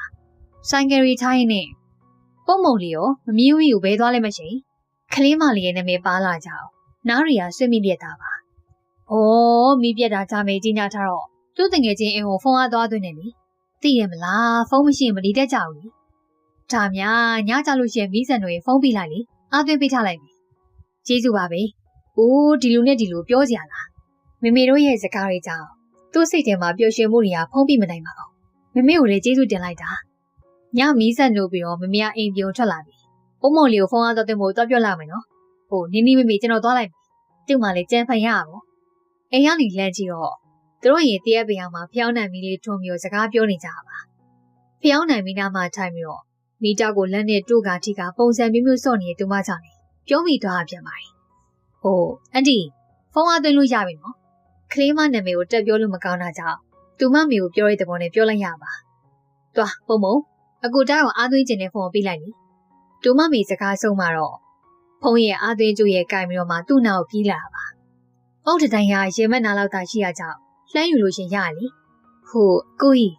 ဆိုင်ကယ်ရီထိုင်းနဲ့ပုံမုံလီရောမမီးဝီကိုဘဲသွားလဲမရှိခလေးမလေးရဲ့နာမည်ပါလာကြအောင်နားရီယာဆွေးမိပြက်တာပါ။အော်မိပြက်တာကြာမယ်ကြီးညာထားတော့သူ့တငယ်ချင်းအင်ကိုဖုန်းအားသွားသွင်းနေပြီ။သိရမလားဖုန်းမရှိရင်မလီတက်ကြဘူးလေ။ဒါများညကြလို့ရှိရင်မိဆန်တို့ရေဖုန်းပြလိုက်လေအားသွင်းပေးထားလိုက်ပြီ။ကျေးဇူးပါပဲ။အိုးဒီလူနဲ့ဒီလူပြောစရာလား။မေမေတို့ရဲ့စကားတွေကြောင့်သူ့စိတ်ထဲမှာပျော်ရွှင်မှုတွေကဖုန်းပြမနိုင်ပါဘူး။မေမေကိုလည်းကျေးဇူးတင်လိုက်တာ။ညမီးဆန်တို့ပြီးတော့မေမေကအိမ်ပြုံထွက်လာပြီ။ပုံမုံလေးကိုဖုန်းအားသွားသွင်းဖို့တော့ပြောလိုက်မယ်နော်။ဟိုနီနီမေမေကျွန်တော်သွားလိုက်ပြီ။သူ့မှလည်းကြမ်းဖန်ရအောင်။အိမ်ကနေလန့်ကြည့်တော့သူတို့ရင်တရက်ပင်အောင်မှာဖျောင်းနိုင်မီလေးထုံမျိုးစကားပြောနေကြပါ။ဖျောင်းနိုင်မီနားမှာထိုင်ပြီးတော့မိတောက်ကိုလက်နဲ့တို့ကထိကပုံစံမျိုးမျိုးစော့နေတဲ့သူမကြောင့်လေပြောမိသွားပြန်ပါ යි ။ဟိုအန်တီဖုန်းအားသွင်းလို့ရပြီနော်။ကလေးမနာမည်ကိုတက်ပြောလို့မကောင်းတာကြောင့်သူမမေကိုပြောရတဲ့ပုံနဲ့ပြောလိုက်ရပါ။သွားပုံမုံအခုတောက်အားသွင်းခြင်းနဲ့ဖုန်းကိုပေးလိုက်ပြီ။သူမမေစကားဆုံးမှာတော့ဖုန်းရဲ့အားသွင်းကျိုးရဲ့ကင်ပြီးတော့မှသူ့နာကိုပြေးလာပါ။အုတ်တိုင်းကရေမက်နာလောက်သာရှိရကြောင်းလှမ်းယူလို့ရှင်ရလေ။ဟိုကိုကြီး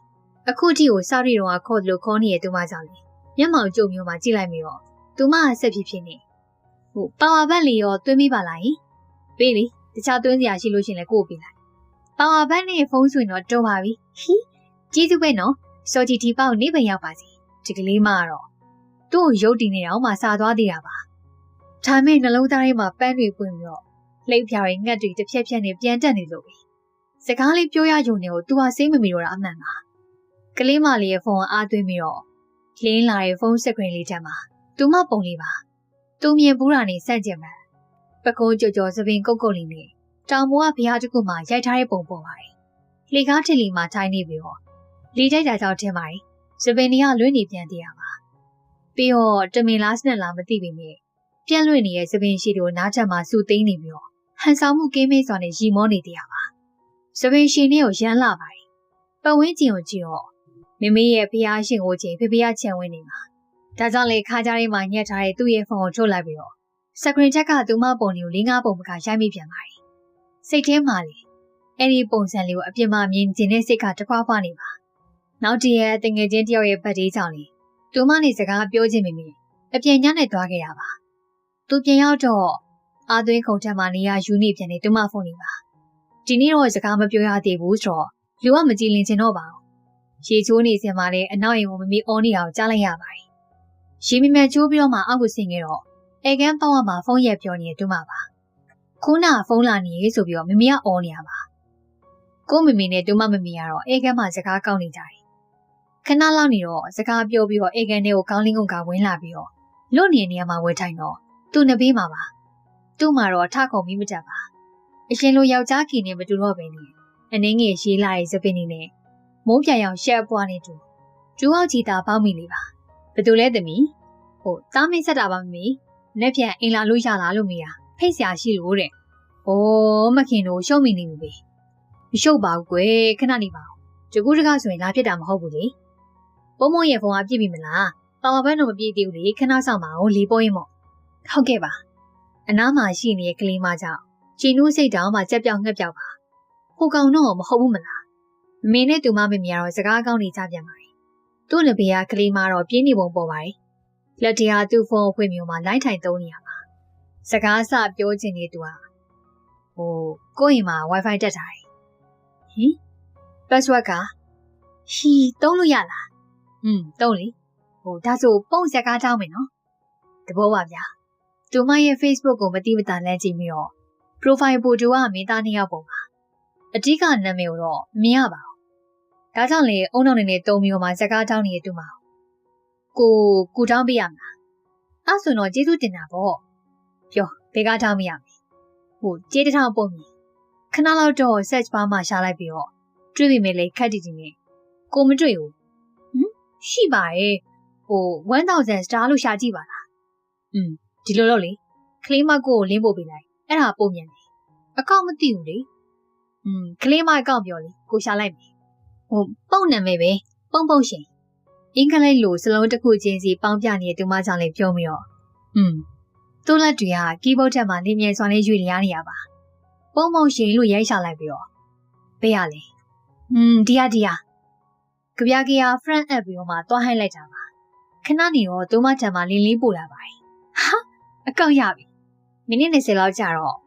အခုထိကိုစောက်ရီတော်ကခေါ်လို့ခေါ်နေတဲ့သူမကြောင့်လေမျက်မှောင်ကျုံမျိုးမှာကြည့်လိုက်ပြီးတော့သူမဆက်ဖြစ်နေ။ဟိုပါဝါဘတ်လေးရောသွင်းမိပါလား။ပေးလေတခြားသွင်းစရာရှိလို့ရှင်လဲကို့ပေးလိုက်။ပါဝါဘတ်နဲ့ဖုန်းဆွင်တော့တုံးပါပြီ။ဟီကျေးဇူးပဲနော်။စော်ကြီးဒီပေါက်နေပင်ရောက်ပါစီ။ဒီကလေးမကတော့သူ့ကိုရုပ်တည်နေအောင်မှစာသွားသေးတာပါ။ဒါမဲ့နှလုံးသားထဲမှာပန်းတွေပွင့်ပြီးတော့လှိပ်ဖြားရင်ငှက်တွေတစ်ဖြက်ဖြက်နဲ့ပြန်တက်နေလို့ပဲစကားလေးပြောရယုံနေကိုသူဟာစိတ်မမီတော့တာအမှန်ပါကလေးမလေးရဲ့ဖုန်းအားသွင်းပြီးတော့လင်းလာတဲ့ဖုန်းစကရင်လေးထဲမှာသူမပုံလေးပါသူမြင်ဘူးတာနဲ့စန့်ကျင်မှပကုံးကြော်ကြော်သပင်ကုတ်ကုတ်လေးနဲ့တောင်ပေါ်ကဘုရားတစ်ခုမှရိုက်ထားတဲ့ပုံပေါ်ပါတယ်လေကားထစ်လီမှာထိုင်းနေပြီးတော့လေတိုက်တာကြောင့်ထင်ပါတယ်သပင်တွေကလွင့်နေပြန်သေးရပါပြီးတော့တမင်လားစနဲ့လားမသိပေမဲ့ပြန့်လွင့်နေတဲ့သပင်ရှိတို့နားချက်မှာစူသိမ်းနေပြီးတော့ဟန်ဆောင်မှုကင်းမေးစွာနဲ့ရီမောနေသေးရပါသပင်ရှင်လေးကိုရမ်းလာပါတယ်ပတ်ဝန်းကျင်ကိုကြည့်တော့မမေရဲ့ဖျားရှင်ကိုကြည့်ဖေဖေကချန်ဝင်နေမှာဒါကြောင့်လေခါကြားထဲမှာညက်ထားတဲ့သူ့ရဲ့ဖုန်းကိုထုတ်လိုက်ပြီးတော့စကရင်ချက်ကသူမပုံလေးကို4-5ပုံပကရိုက်မိပြန်ပါတယ်စိတ်ထဲမှာလေအဲ့ဒီပုံစံလေးကိုအပြစ်မှမြင်ကျင်တဲ့စိတ်ကတခွားခွာနေပါနောက်တည့်တငယ်ချင်းတယောက်ရဲ့ဗတ်တေးကြောင့်လေသူမနဲ့စကားပြောချင်းမိမိအပြန်ညနဲ့သွားခဲ့တာပါသူပြန်ရောက်တော့အာသွင်းခုံထက်မှနေရယူနေပြန်နေသူမဖုန်းလေးပါဒီနေ့တော့စကားမပြောရသေးဘူးဆိုတော့လူကမကြည်လင်ချင်တော့ပါဘူးရေချိုးနေစင်မှာလည်းအနောက်ရင်ကိုမမီအော်နေအောင်ကြားလိုက်ရပါတယ်ရေမြမြချိုးပြီးတော့မှအောက်ကိုဆင်းခဲ့တော့အေကန်းပေါက်မှာဖုန်းရက်ပြောနေတူမှာပါခုနဖုန်းလာနေဆိုပြီးတော့မမီကအော်နေရပါကိုမမီနဲ့တူမမမီကတော့အေကန်းမှာစကားကောက်နေကြတယ်ခဏလောက်နေတော့စကားပြောပြီးတော့အေကန်းတွေကိုကောင်းလင်းကုန်ကဝင်လာပြီးတော့လွတ်နေတဲ့နေရာမှာဝဲထိုင်တော့သူ့နှပေးမှာပါသူ့မှာတော့ထခုံပြီးမတတ်ပါအရှင်လိုယောက်ျားခင်နဲ့မတူတော့ပဲနေအနှင်းငယ်ရေးလာတဲ့သပင်းနေနဲ့မိုးပြန်ရောက်ရှက်ပွားနေတူကျူးအောင်ကြည်တာပေါက်မိလေပါဘသူလဲသမီးဟိုတားမင်းဆက်တာပါမမီနဲ့ပြန်အိမ်လာလို့ရလားလို့မေးတာဖိတ်ဆရာရှိလို့တဲ့ဩမခင်တို့ရှုံးမိနေပြီပဲမရှုပ်ပါဘူးကွယ်ခဏနေပါဦးတကူတကားဆိုရင်လာဖြစ်တာမဟုတ်ဘူးလေပုံမရဲ့ဖုန်းကပြည့်ပြီမလားပါဝါဘန်းတော့မပြည့်သေးဘူးလေခဏဆောင်ပါဦးလီပေါ်ရင်မို့ဟုတ်ကဲ့ပါအနားမှာရှိနေတဲ့ကလေးမကြောင့်ချီနူးစိတ်တောင်မှကြက်ပြောင်ငှက်ပြောက်ပါဟိုကောင်တော့မဟုတ်ဘူးမလားမင်းနဲ့သူမမမီကတော့စကားကောင်းနေကြပြန်ပါလေသူ့လက်ဘေးကကလေးမတော့ပြင်းနေပုံပေါ်ပါတယ်လက်တရားသူ့ဖုန်းအခွင့်မျိုးမှာလိုင်းထိုင်သုံးနေရပါစကားစပြောချင်နေသူဟာဟိုကိုယ့်အိမ်မှာ Wi-Fi တက်ထားတယ်ဟင် password ကရှီသုံးလို့ရလားသုံးလေဟိုဒါဆိုပုံစကားတောင်းမယ်နော်တဘောပါဗျာသူမရဲ့ Facebook ကိုမတိမတာလမ်းကြည့်ပြီးတော့ profile ပို့တူကမင်းသားနှစ်ယောက်ပုံပါအဓိကနာမည်ကိုတော့မမြင်ရပါဘူးဒါကြောင့်လေအုံနောက်နေနဲ့တုံမျိုးမှာစကားတောင်းနေတူမှာကိုတောင်းပေးရမလားအဲ့ဆိုတော့ကျေးဇူးတင်တာပေါ့ပြောဘယ်ကတောင်းမရမလဲဟိုကြေးတစ်ထောင်ပုံမြင်ခဏလောက်တော့ search bar မှာရှာလိုက်ပြီးတော့တွေ့ပြီမေလေခက်တီတီနဲ့ကိုမတွေ့ဘူးရှိပါရဲ့ဟို1000 star လို့ရှာကြည့်ပါလားဒီလိုလို့လေကလေးမကိုလင်းပို့ပေးလိုက်အဲ့ဒါပုံမြန်တယ်အကောင့်မသိဘူးလေကလေးမအကောင့်ပြောလေကိုရှာလိုက်မယ်ဟိုပုံနာမည်ပဲ ပုံပုံရှင်အင်္ဂလိပ်လိုစလုံးတစ်ခုချင်းစီပေါင်းပြနေတဲ့သူမကြောင့်လည်းပြောပြီးတော့သူ့လက်တွေကကီးဘုတ်ထက်မှလင်းမြဲစွာလေးရွေ့နေရပါပုံပုံရှင်လို့ရိုက်ရှာလိုက်ပြီးတော့ဘေးရလေဒီရကြပြကရ friend app ပြီးတော့မှသွားဟိုင်းလိုက်တာပါခဏနေတော့သူမထံမှာလင်းလေးပို့လာပါတယ်ဟာအကောက်ရပြီမိနစ်20လောက်ကြာတော့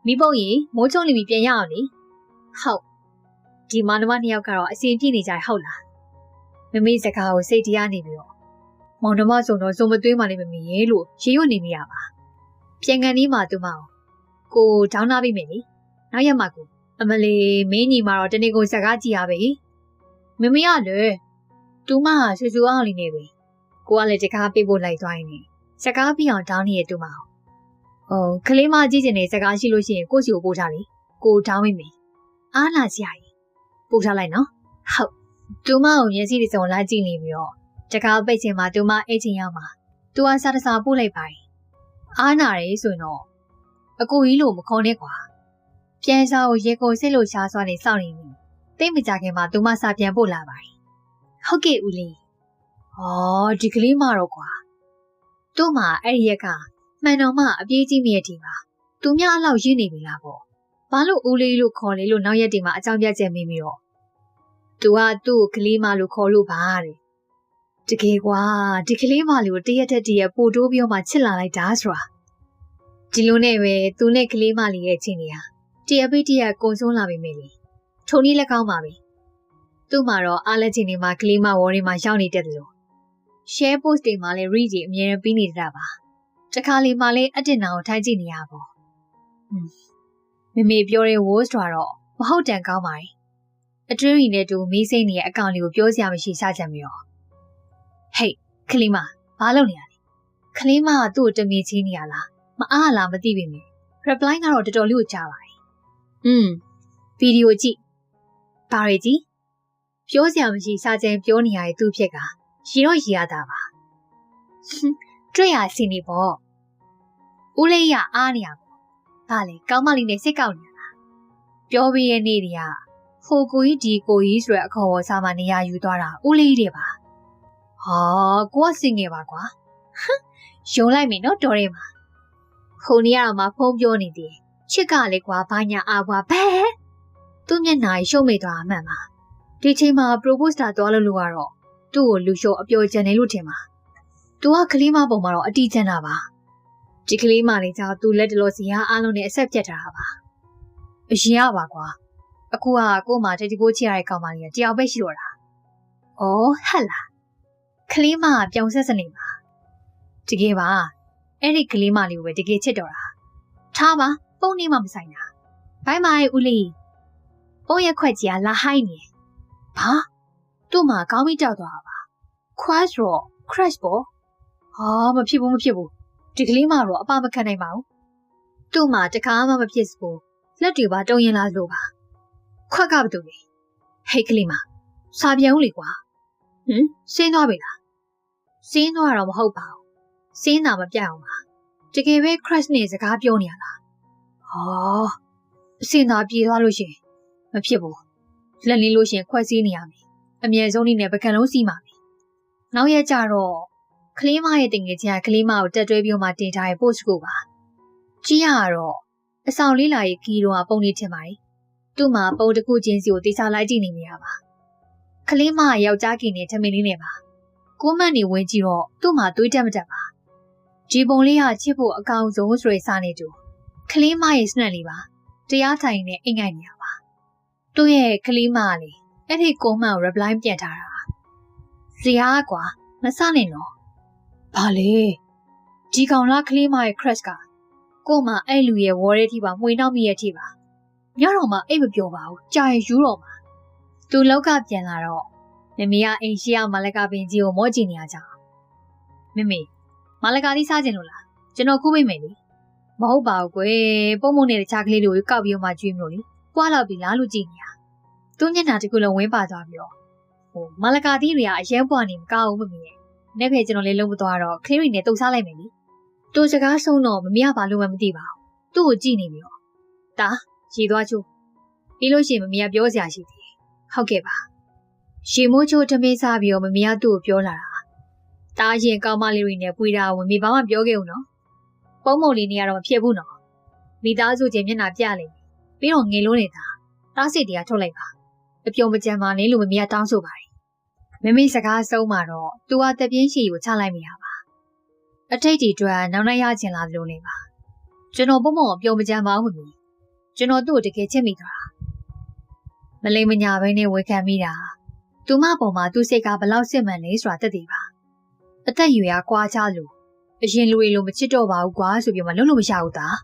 မိပုံကြီးမိုးချုံလိမီပြန်ရအောင်လေဟုတ်ဒီမနမ2ယောက်ကတော့အစင်ပြည့်နေကြဟုတ်လားမမေစကားကိုစိတ်တရားနေပြီးတော့မောင်နှမဆိုတော့စုံမသွေးမှလည်းမမီရဲ့လို့ရေရွတ်နေမိရပါပြန်ကန်ဒီမှာသူမအောင်ကိုဒေါင်းနာပြီးမယ်လေနောက်ရက်မှကိုအမလီမင်းညီမတော့တနေ့ကိုစကားကြည့်ရပဲမမေရလေသူမဟာဆူဆူအောင်လေးနေပြီကိုကလည်းတကားပေးဖို့လိုက်သွားရင်စကားပြအောင်ဒေါင်းနေရသူမအောင်ခလေးမကြည့်ချင်တဲ့စကားရှိလို့ရှိရင်ကိုစီကိုပို့ထားလေကိုဒေါင်းမိမယ်အားလာစရာကြီးပို့ထားလိုက်နော်ဟုတ်သူမကိုမျက်စိတွေစုံလာကြည့်နေပြီးတော့တကားပိတ်ချင်မှသူမအိတ်ချင်ရောက်မှာသူကစားတစားပို့လိုက်ပါအားနာရဲဆိုရင်တော့အကိုကြီးလို့မခေါ်နဲ့ကွာပြန်စားကိုရေကိုစိတ်လို့ရှားစွာနေစောင့်နေပြီတိတ်မကြခင်မှာသူမစာပြန်ပို့လာပါတယ်ဟုတ်ကဲ့ဦးလေးဒီကလေးမတော့ကွာသူ့မှာအဲ့ဒီရက်ကမှန်တော့မှအပြေးကြီးမြရဲ့ဒီပါသူများအလောက်ရင်းနေပြီလားပေါ့ဘာလို့ဦးလေးလို့ခေါ်လေလို့နောက်ရက်ဒီမှာအကြောင်းပြချက်မိပြီးတော့သူကသူ့ကိုကလေးမလို့ခေါ်လို့ပါတဲ့တကယ်ကွာဒီကလေးမလေးကိုတရက်တက်တရက်ပို့တိုးပြီးတော့မှချစ်လာလိုက်တာဆိုတာဒီလိုနဲ့ပဲသူနဲ့ကလေးမလေးရဲ့ချင်းနေဟာတရက်ပိတရက်ကုံဆုံးလာပြီမေလေထုံနည်းလက်ကောင်းပါပဲသူ့မှာတော့အားလက်ချင်းတွေမှာကလေးမဝေါ်တွေမှာရောက်နေတတ်တယ်လို့ share post တွေမှာလည်း read တွေအမြဲတမ်းပြီးနေတာပါတခါလေမှလည်းအတင်နာကိုထိုင်ကြည့်နေရပေါ့မမေပြောတဲ့ words တော့မဟုတ်တန်ကောင်းပါရဲ့အတွေးရည်နဲ့တူမီးစိမ့်နေရဲ့အကောင့်လေးကိုပြောစရာမရှိစကြမျိုးဟေးကလေးမဘာလုပ်နေရလဲကလေးမကသူ့ကိုတမီချင်းနေရလားမအားလားမသိပြီမေ reply ကတော့တော်တော်လေးကိုကြားပါတယ်ဗီဒီယိုကြည့်ဘာတွေကြည့်ပြောစရာမရှိစကြပြောနေရတဲ့သူ့ဖြစ်ကရေတော့ရေရတာပါတွေ့ရစီနေပေါ့ဦးလေးရအားနေရပေါ့ဒါလေကောင်းမလေးနဲ့စိတ်ကောက်နေရလားပြောပြီးရဲ့နေ့တွေကဟိုကိုကြီးဒီကိုကြီးဆိုတဲ့အခေါ်အဝေါ်စားမှနေရာယူသွားတာဦးလေးတွေပါကိုကစင်ငယ်ပါကွာယုံလိုက်မယ်နော်တော်ရဲမှာခုန်နေရမှာဖုံးပြောနေသေးချစ်ကလည်းကွာဘာညာအားပွားဘဲသူ့မျက်နှာရှုံးမိသွားအမှန်ပါဒီချိန်မှာ propose တာသွားလို့ကတော့သူ့ကိုလူလျှော့အပျော်ကြံနေလို့ထင်ပါသူကကလေးမပုံမှာတော့အတီးကျန်တာပါဒီကလေးမလေးကြောင့်သူလက်တလို့စီဟာအားလုံးနဲ့အဆက်ပြတ်ထားတာပါအရင်ကပါကွာအခုကကို့မှာတိတ်ကိုချရတဲ့ကောင်မလေးကတယောက်ပဲရှိတော့တာဟဲ့လားကလေးမပြောင်ဆက်စနေပါတကယ်ပါအဲ့ဒီကလေးမလေးကိုပဲတကယ်ချစ်တော့တာထားပါပုံနေမှမဆိုင်တာဘိုင်မိုင်ဦးလေးပုံရက်ခွက်ကြီးကလာဟိုင်းနေဘာသူ့မှာကောင်းပြီးတောက်သွားတာပါ crush တော့ crush ပေါ့မဖြစ်ဘူးဒီကလေးမတော့အပမခံနိုင်ပါဘူးသူ့မှာတခါမှမဖြစ်ဘူးလက်တွေပါတုံရင်လာလို့ပါခွက်ကဘာတူလဲဟေးကလေးမစာပြန်ဦးလေကွာစင်းသွားပြီလားစင်းသွားတော့မဟုတ်ပါဘူးစင်းတာမပြတ်အောင်ပါတကယ်ပဲ crush နဲ့စကားပြောနေရလားအစင်သာပြေသွားလို့ရှင်မဖြစ်ဘူးလက်လေးလို့ရှင်ခွက်စည်းနေရမယ်အမြဲဆုံးနေနဲ့ပကံလုံးစီးမှာပဲနောက်ရက်ကြတော့ကလေးမရဲ့တင်ငယ်ချင်းကကလေးမကိုတက်တွဲပြီးမှတင်ထားတဲ့ post ကိုပါကြည့်ရတော့အဆောင်လေးလာရေးခီးတော့ပုံနေထင်ပါတယ်သူ့မှာပုံတစ်ခုချင်းစီကိုတေချာလိုက်ကြည့်နေမိတာပါကလေးမယောက်ျားကင်နဲ့ထမင်းလေးနဲ့ပါကိုမန့်နေဝင်ကြည့်တော့သူ့မှာတွေးတက်မတက်ပါဒီပုံလေးကချစ်ဖို့အကောင်ဆုံးဆိုရယ်စားနေတူကလေးမရဲ့စနက်လေးပါတရားထိုင်နေအိမ်ငိုက်နေတာပါသူ့ရဲ့ကလေးမလေးအဲ့ဒီကိုမန့်ကို reply ပြန်ထားတာဇီယာကွာမစနဲ့နော်ဘာလဲဒီကောင်လားကလေးမရဲ့ crush ကကို့မှာအဲ့လူရဲ့ဝေါ်ရဲထိပါမှွေနောက်မိရဲ့ထိပါညတော့မှအိတ်မပြောပါဘူးကြာရင်ယူတော့မှာသူလောက်ကပြန်လာတော့မမေကအိမ်ရှိအောင်မလကပင်ကြီးကိုမော့ကြည့်နေရကြမမေမလကလေးစားကျင်လို့လားကျွန်တော်ခုမိတ်မယ်လေမဟုတ်ပါဘူးကွယ်ပုံမုံနဲ့တခြားကလေးတွေကိုကောက်ပြီးမှကျွေးမလို့လေပွားလောက်ပြီလားလို့ကြည့်နေတာသူညနာတကူလုံးဝင်းပါသွားပြီးတော့မလကသီးတွေကအရင်ပွားနေမကောက်ဘူးမမေရဲ့နေ့ဖက်ကျွန်တော်လေးလုံးမသွားတော့ကလေးတွေနဲ့တုတ်စားလိုက်မယ်လေသူစကားဆုံးတော့မမေကဘာလို့မှမသိပါဘူးသူ့ကိုကြည့်နေပြီးတော့ဒါရေသွားချိုးပြီးလို့ရှိရင်မမေကပြောစရာရှိသေးတယ်ဟုတ်ကဲ့ပါ ရှီမိုးချိုတမင်းစားပြီးတော့မမရသူ့ကိုပြောလာတာတားရင်ကောင်းမလေးတွေနဲ့ပွေတာဝင်ပြီးဘာမှပြောခဲ့ဦးနော်ပုံမုံလေးနေရတော့မဖြစ်ဘူးနော်မိသားစုချင်းမျက်နှာပြလိမ့်ပြီးတော့ငင်လို့နေတာတားစစ်တရားထုတ်လိုက်ပါအပြုံမကြံပါနဲ့လို့မမရတောင်းဆိုပါတယ်မမေစကားဆုံးမှာတော့သူကတပြင်းရှည်ကိုချလိုက်မိတာပါအထိတ်တီတွန်းနောက်လိုက်ရချင်လာလို့နေပါကျွန်တော်ပုံမုံအပြုံမကြံပါဘူးမမီကျွန်တော်သူ့ကိုတကယ်ချစ်မိတာမလိမ္မညာဘဲနဲ့ဝေခံမိတာသူမပေါ်မှာသူ့စိတ်ကဘလောက်စစ်မှန်လဲဆိုတာသိတယ်ပါအသက်ရွယ်ကွာချလို့အရင်လူတွေလိုမချစ်တော့ပါဘူးကွာဆိုပြီးမှလုံးလုံးမရဘူးသား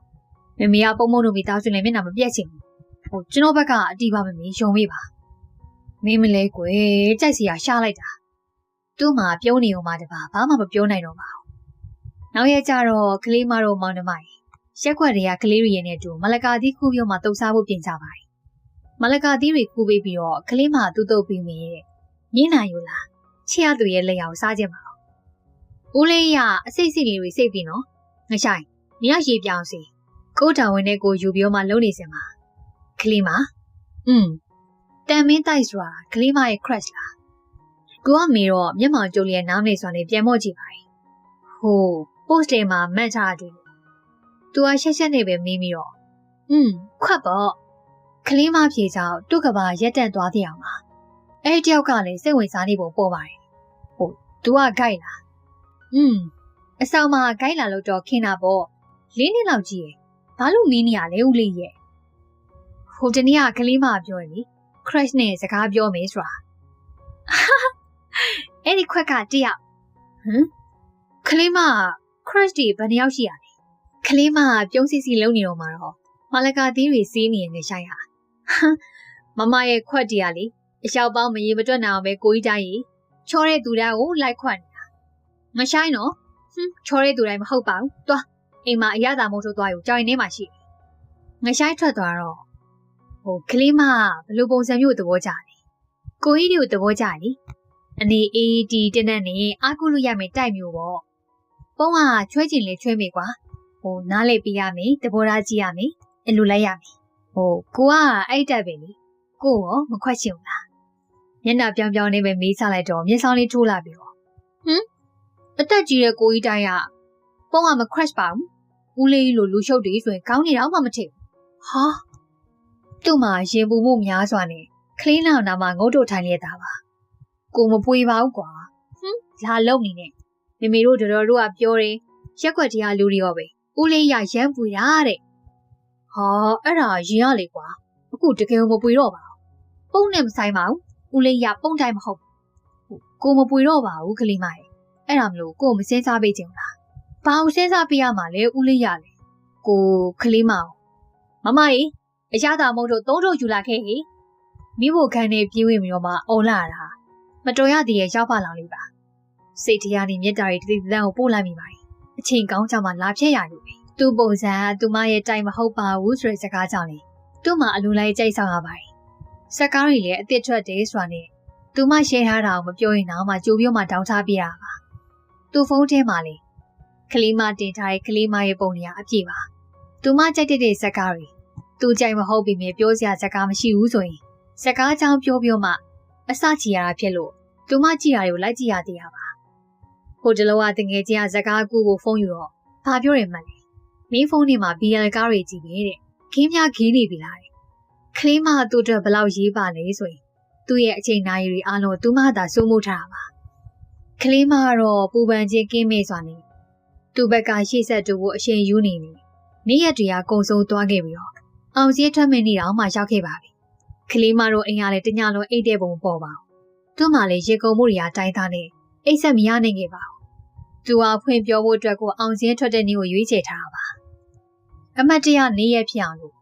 မမေကပုံမုံတို့မိသားစုနဲ့မျက်နှာမပြတ်ချင်ဘူးကျွန်တော်ဘက်ကအတီးပါမမေယုံမိပါမင်းမလဲကွယ်ကြိုက်စီရရှားလိုက်တာသူ့မှာပြုံးနေအောင်မှတပါဘာမှမပြောနိုင်တော့ပါဘူးနောက်ရက်ကျတော့ကလေးမတို့မောင်နှမရက်ခွက်တွေကကလေးတွေရဲ့နဲ့တူမလကာသီးခူးပြုံးမှတုပ်စားဖို့ပြင်ကြပါတယ်မလကာသီးတွေခူးပေးပြီးတော့ကလေးမသူ့တုပ်ပြီးမြင်ညင်းနိုင်ယူလားချစ်ရသူရဲ့လက်ရအောင်စားကြပါဦးလေးရအစိတ်စိတ်လေးတွေစိတ်ပြီးနော်ငဆိုင်နေရရေပြောင်းစီကိုတောင်ဝင်နဲ့ကိုယူပြီးမှလုံးနေစင်ပါကလေးမတန်မင်းတိုက်ဆိုတာကလေးမရဲ့ crush လားကိုကမေတော့မျက်မှောင်ကျုပ်လေးရဲ့နားမလေးစွာနဲ့ပြန်မော့ကြည့်ပါဟို post ထဲမှာမှတ်ထားတယ်သူကရှက်ရှက်နေပဲမင်းပြီးတော့ခွတ်ပေါ့ကလေးမဖြေချောင်းတုတ်ကဘာရက်တန့်သွားတဲ့အောင်ပါအဲ့တယောက်ကလည်းစိတ်ဝင်စားနေပုံပေါ်ပါတယ်ဟို तू ကဂိုက်လားအဆောင်မှာဂိုက်လာလို့တော့ခင်းတာပေါ့၄နှစ်လောက်ကြီးရယ်ဘာလို့မင်းနေရလဲဦးလေးရဲ့ဟိုတနေ့ကကလေးမပြောရင်လေ crush နဲ့စကားပြောမယ်ဆိုတာအဲ့ဒီခွက်ကတယောက်ကလေးမ crush တွေဘယ်နှယောက်ရှိရလဲကလေးမပြုံးစီစီလုံးနေတော့မှာတော့မလကာသီးတွေစီးနေနေဆိုင်ရမမရဲ့ခွက်တရလေအလျှောက်ပေါင်းမရေမတွက်နိုင်အောင်ပဲကိုကြီးတိုင်းကြီးချောတဲ့သူတိုင်းကိုလိုက်ခွက်နေတာမဆိုင်နော်ချောတဲ့သူတိုင်းမဟုတ်ပါဘူးသွားအိမ်မှာအရသာမို့ဆိုသွားယူကြောင်ရင်ထဲမှာရှိငဆိုင်ထွက်သွားတော့ဟိုကလေးမဘလို့ပုံစံမျိုးသဘောကျတယ်ကိုကြီးတွေကိုသဘောကျတယ်အနေအေးတီတနက်နဲ့အာကုလို့ရမယ်တိုက်မျိုးပေါ့ပုံကချွဲကျင်လေချွဲမေကွာဟိုနားလေပြရမယ်သဘောထားကြည့်ရမယ်အလိုလိုက်ရမယ်ဟိုကိုကအဲ့တက်ပဲလေကိုရောမခွက်ချင်ဘူးလားမျက်နှာပြောင်ပြောင်နေပဲမေးချလိုက်တော့မျက်စောင်းလေးထိုးလာပြီးတော့အသက်ကြီးတဲ့ကိုကြီးတိုင်းကပုံကမ crush ပါဘူးဦးလေးလိုလူရှုပ်တွေဆိုရင်ကောင်းနေတော့မှမထင်ဟာသူ့မှာရင်ပူမှုများစွာနဲ့ကလေးလောင်နာမှာငုတ်တို့ထိုင်ရတာပါကိုမပွေပါဘူးကွာလာလုံနေနဲ့မေမေတို့တော်တို့ကပြောတယ်ရက်ွက်တရားလူတွေရောပဲဦးလေးရရမ်းပူရတဲ့ဟာအဲ့ဒါရင်ရလေကွာအခုတကယ်မပွေတော့ပါဘူးပုံနဲ့မဆိုင်ပါဘူးဦးလေးရပုံတိုင်းမဟုတ်ဘူးကိုမပွေတော့ပါဘူးကလေးမရဲ့အဲ့ဒါမလို့ကိုမစင်းစားပေးချင်လားဘာလို့စင်းစားပေးရမှာလဲဦးလေးရလေကိုကလေးမအောင်မမကြီးအရသာမုံတို့သုံးထုတ်ယူလာခဲ့ဟိမိဖို့ခန်းနဲ့ပြေးဝင်ပြီးတော့မှအုံလာတာမတော်ရသေးရဲ့ရောက်ပါလောင်လေးပါစိတ်တရားနဲ့မြတ်တာတွေတတိတန်းကိုပို့လိုက်မိပါတယ်အချိန်ကောင်းကြောင်မှလာဖြစ်ရလို့ပဲသူ့ပုံစံသူမရဲ့တိုင်မဟုတ်ပါဘူးဆိုတဲ့စကားကြောင့်လေသူ့မှာအလိုလိုက်ကြိုက်ဆောင်ရပါတယ်စကားတွေလည်းအစ်စ်ထွက်တယ်ဆိုတာနဲ့သူမရှယ်ထားတာကိုမပြောရင်တော့မှကြိုးပြောမှတောင်းချပြရပါသူ့ဖုန်းထဲမှာလေကလေးမတင်ထားတဲ့ကလေးမရဲ့ပုံတွေအပြည့်ပါသူမကြိုက်တဲ့စကားတွေသူကြိုက်မဟုတ်ပြီမြေပြောစရာစကားမရှိဘူးဆိုရင်စကားကြောင်ပြောမှအစချီရတာဖြစ်လို့သူမကြည့်တာတွေကိုလိုက်ကြည့်ရသေးရပါဟိုတလောကတငယ်ချင်းကစကားကူကိုဖုန်းယူတော့ဘာပြောရမှန်းလဲမင်းဖုန်းထဲမှာ BL ကားတွေကြည့်ပဲတဲ့ခင်းများခင်းနေပြီလားကလေးမသူ့အတွက်ဘယ်လောက်ရေးပါလဲဆိုရင်သူ့ရဲ့အချိန်နာရီတွေအားလုံးသူမသာစိုးမိုးထားတာပါကလေးမကတော့ပူပန်ခြင်းကင်းမေ့စွာနေသူ့ဘက်ကရှေ့ဆက်တူဖို့အရှင်ယူနေနေ့ရက်တွေကကုံဆုံးသွားခဲ့ပြီးတော့အောင်စည်းထွက်မနေတော့မှရောက်ခဲ့ပါပြီကလေးမတို့အိမ်ကလည်းတညလုံးအိတ်တဲ့ပုံပေါ်ပါသူ့မှာလည်းရေကုန်မှုတွေကတိုင်းသားနေအိတ်ဆက်မရနိုင်ခဲ့ပါဘူးသူဟာဖွင့်ပြောဖို့အတွက်ကိုအောင်စည်းထွက်တဲ့နေ့ကိုရွေးချယ်ထားတာပါအမတ်တရနေ့ရက်ဖြစ်အောင်လို့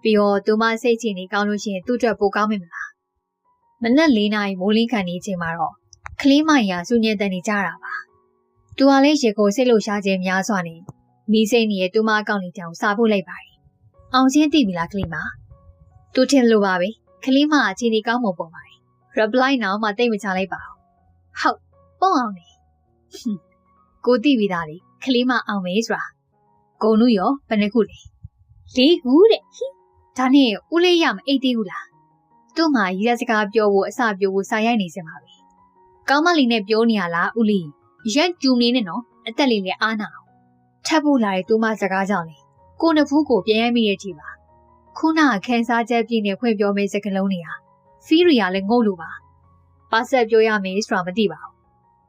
ပြီးတော့သူမစိတ်ချနေကောင်းလို့ရှိရင်သူ့အတွက်ပိုကောင်းမယ်မလားမနက်၄နာရီမိုးလင်းခံနေချိန်မှာတော့ကလေးမကြီးကစူညံတန်နေကြတာပါသူကလည်းရေကိုစိတ်လို့ရှားခြင်းများစွာနေမိစိတ်နေရဲ့သူမအကောင့်လေးတောင်စာဖို့လိုက်ပါတယ်အောင်စင်းသိပြီလားကလေးမသူထင်လို့ပါပဲကလေးမအချိန်ကြီးကောင်းမပေါ်ပါတယ် reply နောက်မှတိတ်မချလိုက်ပါဘူးဟုတ်ပုံအောင်နေကိုသိပြီသားလေကလေးမအောင်မေးဆိုတာကိုနုရောဘယ်နှခုလဲ၄ခုတဲ့ဒါနဲ့ဦးလေးရမအိတ်သေးဘူးလားသူ သူ့မှာရည်စကားပြောဖို့အစပြောဖို့စာရိုက်နေစမှာပဲ။ကောင်းမလီနဲ့ပြောနေရလားဦးလီရက်ကျူနေနဲ့နော်အသက်လေးနဲ့အားနာအောင်ထပ်ဖို့လာတဲ့သူမစကားကြောင့်လေကိုနှစ်ဖူးကိုပြန်ရိုက်မိရဲ့ကြည့်ပါခုနကခန်းစားချက်ပြည့်နေခွင့်ပြောမယ့်စကားလုံးတွေဟာဖီးရီယာလည်းငုံလို့ပါပါဆက်ပြောရမယ်ဆိုတာမသိပါဘူး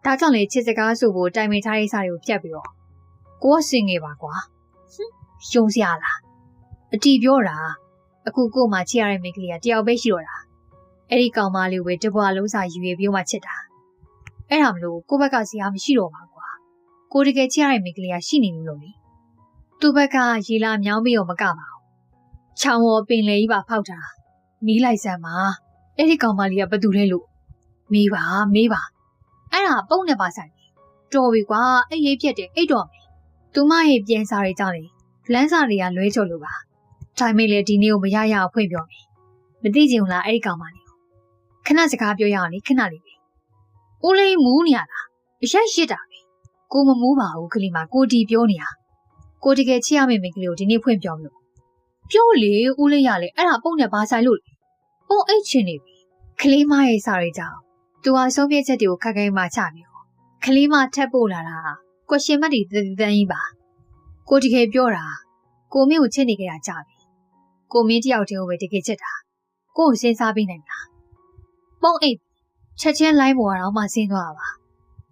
ဒါကြောင့်လေချစ်စကားဆိုဖို့တိုင်ပင်ထားတဲ့စာတွေကိုဖြတ်ပြီးတော့ကိုကစင်ငယ်ပါကွာယုံစရာလားအတီပြောတာအခုကို့မှာချစ်ရတဲ့မိန်းကလေးကတယောက်ပဲရှိတော့တာအဲ့ဒီကောင်မလေးကိုတပွားလုံးစာယူရပြီးမှချစ်တာအဲ့ဒါမလို့ကို့ဘက်ကစရာမရှိတော့ပါကွာကိုတကယ်ချစ်ရတဲ့မိန်းကလေးကရှိနေလို့လေသူ့ဘက်ကရေလာမြောင်းပြီးတော့မကပါဘူးချောင်းဝပင်လေကြီးပါဖောက်တာမီးလိုက်စမ်းပါအဲ့ဒီကောင်မလေးကဘသူလဲလို့မေးပါအဲ့ဒါပုံနဲ့ပါဆိုင်တော်ပြီကွာအဲ့ရေးပြက်တယ်အိတ်တော်မယ်သူမရဲ့ပြန်စားတွေကြောင့်လေလမ်းစာတွေကလွဲချော်လို့ပါဒါပေမဲ့လေဒီနေ့ကိုမရရအောင်ဖွင့်ပြောမယ်မသိချင်ဘူးလားအဲ့ဒီကောင်မလေးခဏစကားပြောရအောင်လေခဏလေးပဲဦးလေးမူးနေရတာအရက်ရစ်တာပဲကိုမမူးပါဘူးကလေးမကိုတီပြောနေတာကိုတကယ်ချစ်ရမယ့်မိန်းကလေးကိုဒီနေ့ဖွင့်ပြောမလို့ပြောလေဦးလေးရလေအဲ့ဒါပုံနဲ့ပါဆိုင်လို့လေပုံအိတ်ချင်နေပြီကလေးမရဲ့စာတွေကြောင့်သူဟာဆုံးဖြတ်ချက်တွေကိုခက်ခဲမှချပြီးတော့ကလေးမထပ်ပို့လာတာကွက်ရှင်မတ်တွေတန်းကြီးပါကိုတကယ်ပြောတာကိုမင်းကိုချစ်နေကြတာကြပြီကိုမင်းတယောက်တည်းကိုပဲတကယ်ချစ်တာကိုကိုစဉ်းစားပြီးနိုင်လားပုံအိတ်ချက်ချင်းလိုင်းပေါ်တော့မှဆင်းသွားပါ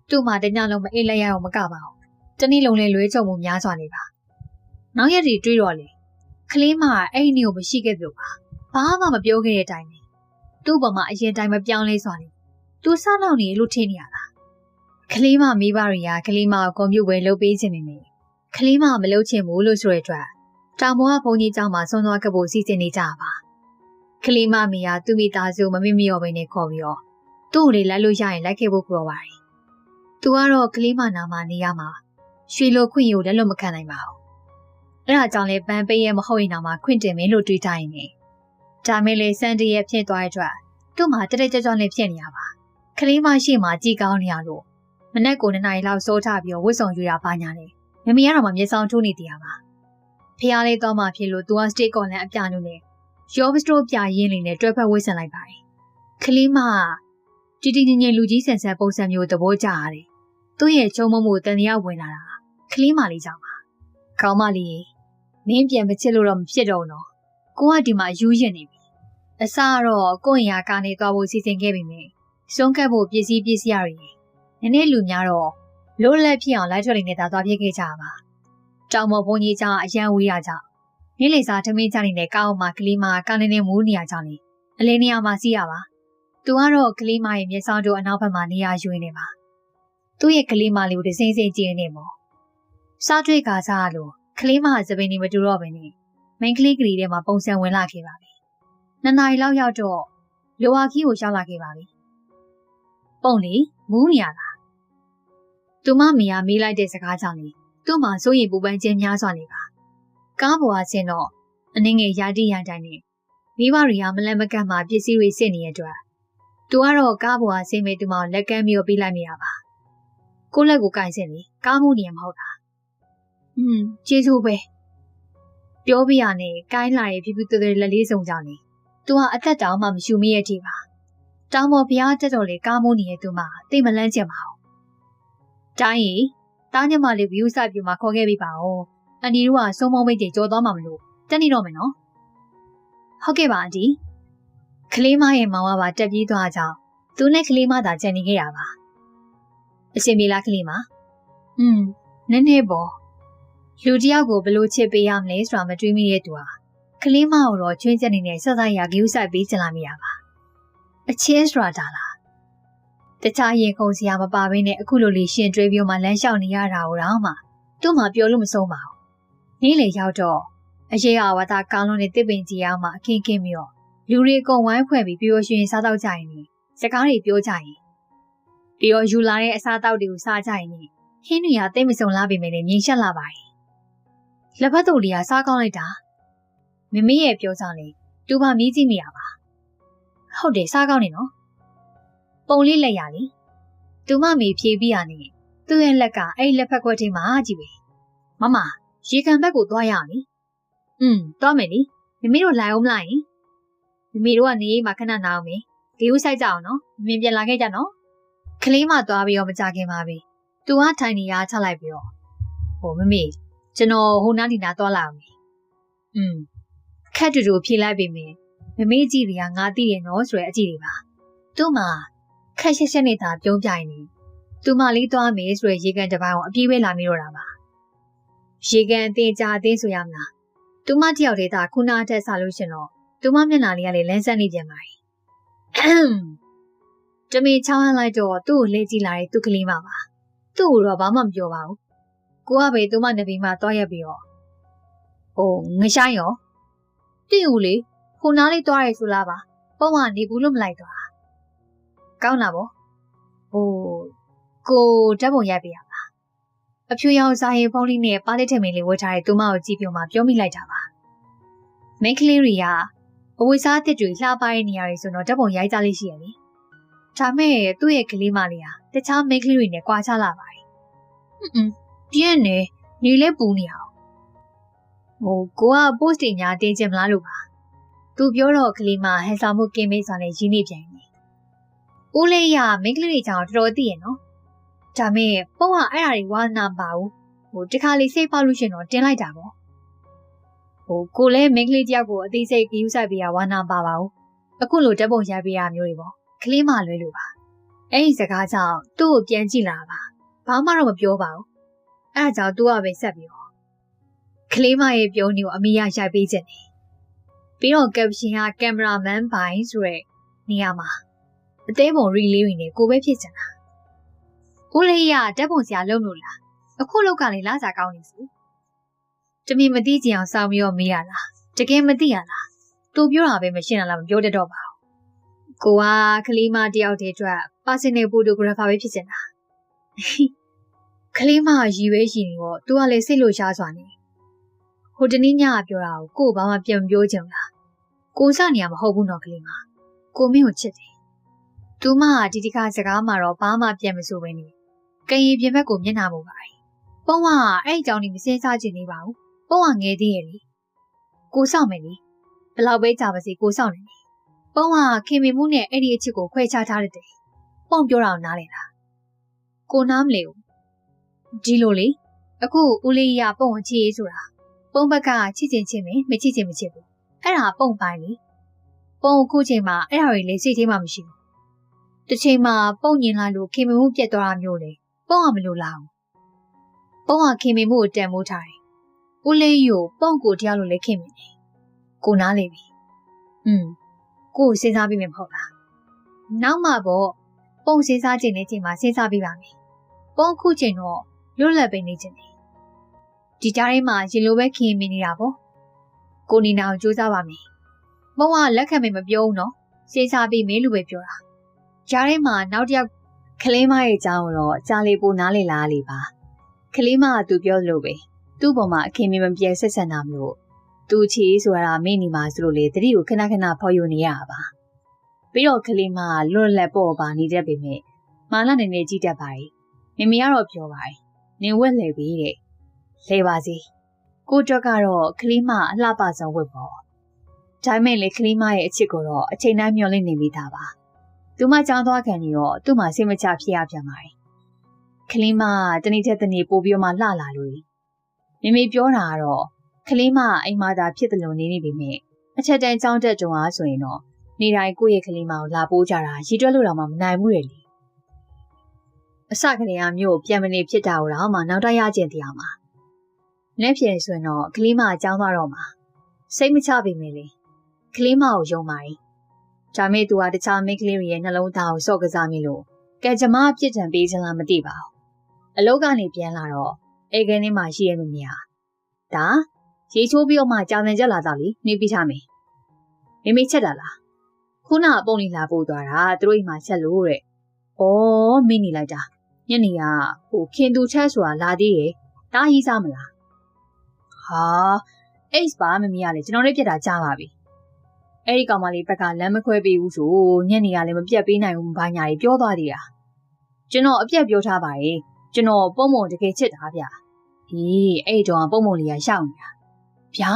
သူ့မှာတညလုံးမအိတ်လိုက်ရအောင်မကပါဘူးတနေ့လုံးလဲလွဲချုံမှုများစွာနေပါနောက်ရက်တွေတွေးတော့လေကလေးမအဲ့ဒီနေ့ကိုမရှိခဲ့လို့ပါဘာမှမပြောခဲ့တဲ့အတိုင်းပဲသူ့ဘမှာအရင်တိုင်းမပြောင်းလဲစွာနေသူစားလောက်နေလို့ထင်နေရတာကလေးမမိဘတွေကကလေးမကိုကွန်ပျူတာလုပ်ပေးခြင်းမိကလေးမမလုပ်ချင်ဘူးလို့ဆိုရတဲ့အတွက်တောင်ပေါ်ကဘုန်းကြီးကျောင်းမှာဆွမ်းသွားကဖို့စီစဉ်နေကြပါကလေးမမိကသူ့မိသားစုမမေ့မလျော့ပဲနဲ့ခေါ်ပြီးတော့သူ့ကိုလိုက်လို့ရရင်လိုက်ခဲ့ဖို့ပြောပါတယ်သူကတော့ကလေးမနာမနေရမှာရွှေလိုခွင့်ယူလည်းလို့မခံနိုင်ပါဘူးအဲ့ဒါကြောင့်လေပန်းပေးရမဟုတ်ရင်တော့မှခွင့်တင်မယ်လို့တွေးထားရင်ဒါမဲ့လေစန်တရဲ့ဖြစ်သွားတဲ့အတွက်သူ့မှာတက်တက်ကြွကြွနဲ့ဖြစ်နေရပါကလေးမရှိမှကြည်ကောင်းနေရလို့မနေ့က2 နာရီလောက်စိုးထပြီးတော့ဝတ်ဆောင်ယူရပါညာတယ်မမေကတော့မှမျက်စောင်းထိုးနေတရားပါဖះလေးတော့မှဖြစ်လို့သူကစတေးကော်လန်အပြာနုနဲ့ရောဘစတိုပြရင်းလေးနဲ့တွဲဖက်ဝတ်ဆင်လိုက်ပါတယ်ကလေးမတီတီငင်ငယ်လူကြီးဆန်ဆန်ပုံစံမျိုးသဘောကျရတယ်သူ့ရဲ့ချုံမမှုတန်တရားဝင်လာတာကလေးမလေးကြောင့်ပါကောင်းမလေးမင်းပြန်မချစ်လို့တော့မဖြစ်တော့နော်ကိုကဒီမှာယူရင်နေပြီအစကတော့ကိုယ့်ရင်ကားနေသွားဖို့စီစဉ်ခဲ့ပြီမယ်စွန့်ကပ်ဖို့ပစ္စည်းရတွေနည်းနည်းလူများတော့လိုလက်ဖြစ်အောင်လိုက်ထွက်နေတဲ့သားသွားပြစ်ခဲ့ကြပါတောင်မော်ဘုံကြီးကြောင့်အရန်ဝေးရကြောင့်နေ့လေစာထမင်းချနေတဲ့ကောင်းအောင်မှကလေးမကားနေမူးနေရကြောင်းလေအလေးနေရာမှာစီးရပါသူကတော့ကလေးမရဲ့မျက်စောင်းတို့အနောက်ဘက်မှာနေရာယူနေပါသူ့ရဲ့ကလေးမလေးကိုတစိမ့်စိမ့်ကြည့်နေမို့စားတွေ့ကစားလို့ကလေးမစပင်းနေမတူတော့ဘဲနဲ့မိန်းကလေးကလေးထဲမှာပုံစံဝင်လာခဲ့ပါပြီ2 နာရီလောက်ရောက်တော့လိုဝါခီးကိုရောက်လာခဲ့ပါပြီပုံလေမူးနေရလားသူမမီယာမေးလိုက်တဲ့စကားကြောင့်လေသူ့မှာစိုးရိမ်ပူပန်ခြင်းများစွာနေပါကားပေါ်အဆင်းတော့အနည်းငယ်ရာတိရန်တိုင်းနဲ့မိဘတွေကမလန့်မကန့်မှပစ္စည်းတွေစစ်နေတဲ့အတွက်သူကတော့ကားပေါ်အဆင်းမဲ့သူမကိုလက်ကမ်းပြီးပေးလိုက်မိတာပါကိုလက်ကိုကင်စင်လေကားမှုနေရမဟုတ်တာကျေးဇူးပဲပြောပြရနဲ့ကိုင်းလာရဲ့ဖြူဖြူသွဲသွဲလက်လေးစုံကြောင့်လေသူကအသက်တောင်မှမရှူမိရဲ့တိပါတောင်ပေါ်ဘုရားတက်တော်လေကားမှုနေတဲ့သူမသိမလန့်ကျင်ပါဘူးတိုင်းရီတားညမလေးဗီယူစပြူမှာခေါ်ခဲ့ပြီးပါဦးအန်ဒီတို့ကစုံမုံမိတ်တွေကြော်သွားမှာမလို့တက်နေတော့မယ်နော်ဟုတ်ကဲ့ပါအန်ဒီကလေးမရဲ့မောင်ကပါတက်ပြေးသွားကြအောင်သူနဲ့ကလေးမသာကြံနေခဲ့ရပါအရှင်ပြေလားကလေးမနည်းနည်းပေါ့လူတယောက်ကိုဘလို့ချစ်ပေးရမလဲဆိုတာမတွေးမိတဲ့သူဟာကလေးမကိုတော့ချွင်းချက်နေတဲ့ဆက်ဆက်ရာဂီယူဆိုင်ပေးချင်လာမိတာပါအချင်းဆိုတာဒါလားတခြားရင်ခုန်စရာမပါဘဲနဲ့အခုလိုလေးရှင်တွဲပြီးမှလမ်းလျှောက်နေရတာကိုတော့မှသူ့မှာပြောလို့မဆုံးပါဘူးနေ့လေရောက်တော့အရေးအဝါဒကောင်းလုံးနဲ့တစ်ပင်ကြီးအောင်မှအခင်းခင်းပြီးတော့လူတွေကုန်ဝိုင်းဖွဲ့ပြီးပြောရွှင်စားတော့ကြရင်စကားတွေပြောကြရင်ပြီးတော့ယူလာတဲ့အစားတောက်တွေကိုစားကြရင်ဟင်းတွေကတိတ်မစုံလာပေမဲ့လည်းမြင်ရှက်လာပါတယ်လက်ဖက်တို့လေးကစားကောင်းလိုက်တာမမေရဲ့ပြောကြလေသူကမြည်ကြည့်မိတာပါဟုတ်တယ်စားကောင်းနေနော်ပုံလေးလက်ရလေသူမမေဖြေးပြီးရနေသူ့ရဲ့လက်ကအဲ့လက်ဖက်ခွက်ထဲမှာကြည့်ပဲမမရေကန်ဘက်ကိုသွားရအောင်လေသွားမယ်လေမမေတို့လိုက်အောင်မလား မိတို့ကနေမှခဏနာအောင်မေဒီဦးဆိုင်ကြအောင်နော်မင်းပြန်လာခဲ့ကြနော်ကလေးမသွားပြီးတော့မကြခင်ပါပြီသူကထိုင်နေရချလိုက်ပြီးတော့ဟိုမမေကျွန်တော်ဟိုနားဒီနားသွားလာအောင်ခက်တူတူဖြေလိုက်ပြီမမေကြည့်တွေကငါသိတယ်နော်ဆိုတဲ့အကြည့်တွေပါသူ့မှာခက်ရှက်ရှက်နေတာပြုံးပြိုင်နေသူမလေးသွားမယ်ဆိုရရေကန်တစ်ပိုင်းကိုအပြေးပဲလာမိတော့တာပါရေကန်အသေးချာအသေးဆိုရမလားသူမတယောက်တည်းသာခုနအထက်ဆလို့ရှင်တော့သူမမျက်နှာလေးကလည်းလန်းဆန်းနေပြန်ပါတမင်ချောင်းဟန်လိုက်တော့သူ့ကိုလဲကြည့်လာတဲ့သူကလေးမပါသူ့ကိုတော့ဘာမှမပြောပါဘူးကိုကပဲသူမနဘေးမှာတွားရက်ပြီးတော့ဟိုငဆိုင်ရောတိဦးလေခုနားလေးတွားရဲဆိုလားပါပုံမှန်နေဘူးလို့မလိုက်သွားကောင်းတာဗောဟိုကိုဓာတ်ပုံရိုက်ပြရပါအဖြူရောင်စာရင်ဖုန်းလေးနဲ့ပါးလက်ထက်မင်းလေးဝတ်ထားတဲ့သူမကိုကြည့်ပြမှပြောမိလိုက်တာပါမိန်းကလေးတွေကအဝိစားတစ်တွေလှပတဲ့နေရာတွေဆိုတော့ဓာတ်ပုံရိုက်ကြလိမ့်ရှိရလေဒါမဲ့သူ့ရဲ့ကလေးမလေးဟာတခြားမိန်းကလေးတွေနဲ့ကွာခြားလာပါတယ်ပြင်းနေလဲပူနေအောင်ဟိုကိုက post တွေညာတင်ချင်မလားလို့ပါသူပြောတော့ကလေးမဟန်ဆောင်မှုကင်းမေးစွာနဲ့ရင်းနေပြန်နေဦးလေးရမိန်းကလေးတွေကြောင့်တော်တော်သိရနော်ဒါမဲ့ပုံကအဲ့အရာတွေဝါနာပါဘူးဟိုတခါလေးစိတ်ပေါက်လို့ရှင်တော့တင်လိုက်တာပေါ့ဟိုကိုလည်းမိန်းကလေးတယောက်ကိုအသေးစိတ်ကြည့်ဆိုင်ပေးရဝါနာပါဘူးအခုလိုဓာတ်ပုံရိုက်ပေးရမျိုးတွေပေါ့ကလေးမလွဲလို့ပါအဲ့ဒီစကားကြောင့်သူ့ကိုပြန်ကြည့်လာပါဘာမှတော့မပြောပါဘူးအဲ့ဒါကြောင့်သူကပဲဆက်ပြီးတော့ကလေးမရဲ့ပြုံးနေကိုအမိရရိုက်ပေးခြင်းတယ်ပြီးတော့ကပ်ရှင်ကကင်မရာမန်ပိုင်းဆိုရဲနေရာမှာအသေးပုံရီလေးတွေနဲ့ကိုပဲဖြစ်ချင်တာဦးလေးရဓာတ်ပုံဆရာလုပ်လို့လားအခုလောက်ကလည်းလာစားကောင်းနေစီတမင်မသိကြအောင်စောင်းပြီးတော့မေးရလားတကယ်မသိရလားသူပြောတာပဲမရှင်းလားမပြောတတ်တော့ပါဘူးကိုကကလေးမတယောက်တည်းအတွက် personal photographer ပဲဖြစ်ချင်တာကလေးမရည်ပဲရည်နေတော့သူကလည်းစိတ်လို့ရှားစွာနေဟိုတနေ့ညကပြောတာကိုဘာမှပြန်မပြောချင်ဘူးလားကိုစနေရမဟုတ်ဘူးနော်ကလေးမကိုမင်းကိုချစ်တယ်သူမကဒီခါစကားမှာတော့ဘာမှပြန်မဆိုဘဲနေကရင်ပြင်ဘက်ကိုမျက်နှာမူပါတယ်ပုံကအဲ့အကြောင်းကြီးမစင်းစားချင်နေပါဘူးပုံကငယ်သေးရဲ့လေကိုစောင့်မယ်လေဘလောက်ပဲကြာပါစေကိုစောင့်နေတယ်ပုံကခင်မင်မှုနဲ့အဲ့ဒီအချစ်ကိုခွဲခြားထားတဲ့ပုံပြောတာနားလေလားကိုနားမလဲဘူးဒီလိုလေအခုဦးလေးရပုံကိုချစ်ရေးဆိုတာပုံဘက်ကချစ်ချင်းမယ်မချစ်ချင်းမချစ်ဘူးအဲ့ဒါပုံပိုင်းလေပုံခုချိန်မှာအဲ့ဒါတွေလေစိတ်ထဲမှာမရှိဘူးတစ်ချိန်မှာပုံညင်လိုက်လို့ခင်မင်မှုပြတ်သွားတာမျိုးလေပုံကမလို့လားပုံကခင်မင်မှုကိုတန်မိုးထားတယ်ဦးလေးယူပုံကိုတရားလို့လည်းခင်မင်တယ်ကိုနားလေပြီကိုစဉ်းစားပြီးမှမဟုတ်လားနောက်မှပေါ့ပုံစဉ်းစားခြင်းနဲ့ချိန်မှာစဉ်းစားပြီးပါမယ်ပုံခုချိန်တော့လွတ်လပ်ပဲနေခြင်းတယ်ဒီကြားထဲမှာရင်လိုပဲခင်မင်နေတာပေါ့ကိုနီနာကိုစူးစမ်းပါမယ်ပုံကလက်ခံမယ်မပြောဘူးနော်စဉ်းစားပြီးမင်းလူပဲပြောတာကြားထဲမှာနောက်တစ်ယောက်ကလေးမရဲ့အကြောင်းတော့ကြားလေးပိုနားလေလားလေပါကလေးမကသူပြောလို့ပဲသူ့ပေါ်မှာအခင်မင်မပြေဆက်ဆံတာမလို့သူချီဆိုတာမိနေမှာဆိုလို့လေတတိကိုခဏခဏဖော်ယူနေရပါပြီးတော့ကလေးမလွတ်လပ်ပေါ့ပါနေတတ်ပေမဲ့မာနနေနေကြည့်တတ်ပါရဲ့မမေကတော့ပြောပါတယ်နေဝက်လေပြီတဲ့လေပါစီကိုတော့ကတော့ကလေးမအလှပဆုံးဝက်ပေါ့ဒါပေမဲ့လေကလေးမရဲ့အချစ်ကိုတော့အချိန်တိုင်းမျှော်လင့်နေမိတာပါသူမကြောင်းသွားခံနေတော့သူ့မှာစိတ်မချဖြစ်ရပြန်ပါတယ်ကလေးမတနေ့ထက်တနေ့ပို့ပြီးမှလှလာလို့မမေပြောတာကတော့ကလေးမအိမ်မှာသာဖြစ်တယ်လို့နေနေပေမဲ့အချက်တန်းကြောင်းတက်တုံအားဆိုရင်တော့နေတိုင်းကိုယ့်ရဲ့ကလေးမကိုလာပိုးကြတာရည်တွက်လို့တော့မှမနိုင်ဘူးလေအစကလေးကမျိုးပြန်မနေဖြစ်တာကိုတော့မှနောက်တရကျင်တရားမှာလက်ဖြင့်ဆိုရင်တော့ကလေးမအကြောင်းသွားတော့မှာစိတ်မချပေမဲ့လေကလေးမကိုယုံပါတယ်ဒါမဲ့သူကတခြားမိန်းကလေးတွေရဲ့နှလုံးသားကိုစော့ကစားမိလို့ကဲကျမပြစ်ဒဏ်ပေးချင်လားမသိပါဘူးအလုပ်ကနေပြန်လာတော့အေကန်ထဲမှာရှိရမမြာဒါရေချိုးပြီးတော့မှကြောင်နေကြလာတော့လေနေပြီးထားမယ်မိမိချက်တာလားခုနအပုံလေးလာပို့သွားတာသူတို့အိမ်မှာချက်လို့တဲ့ဩမင်းနေလိုက်တာညနေကဟိုခင်သူချက်ဆိုတာလာသေးတယ်တားဟီးစားမလားဟာအိတ်ပါမမီရလေကျွန်တော်လည်းပြက်တာကြားပါပြီအဲ့ဒီကောင်မလေးဘက်ကလမ်းမခွဲပေးဘူးဆိုညနေကလည်းမပြက်ပေးနိုင်ဘူးဘာညာကြီးပြောသွားသေးတာကျွန်တော်အပြက်ပြောထားပါရဲ့ကျွန်တော်ပုံမုံတကယ်ချစ်တာဗျအေးအဲ့တော့ပုံမုံလေးကရှောက်နေတာဗျာ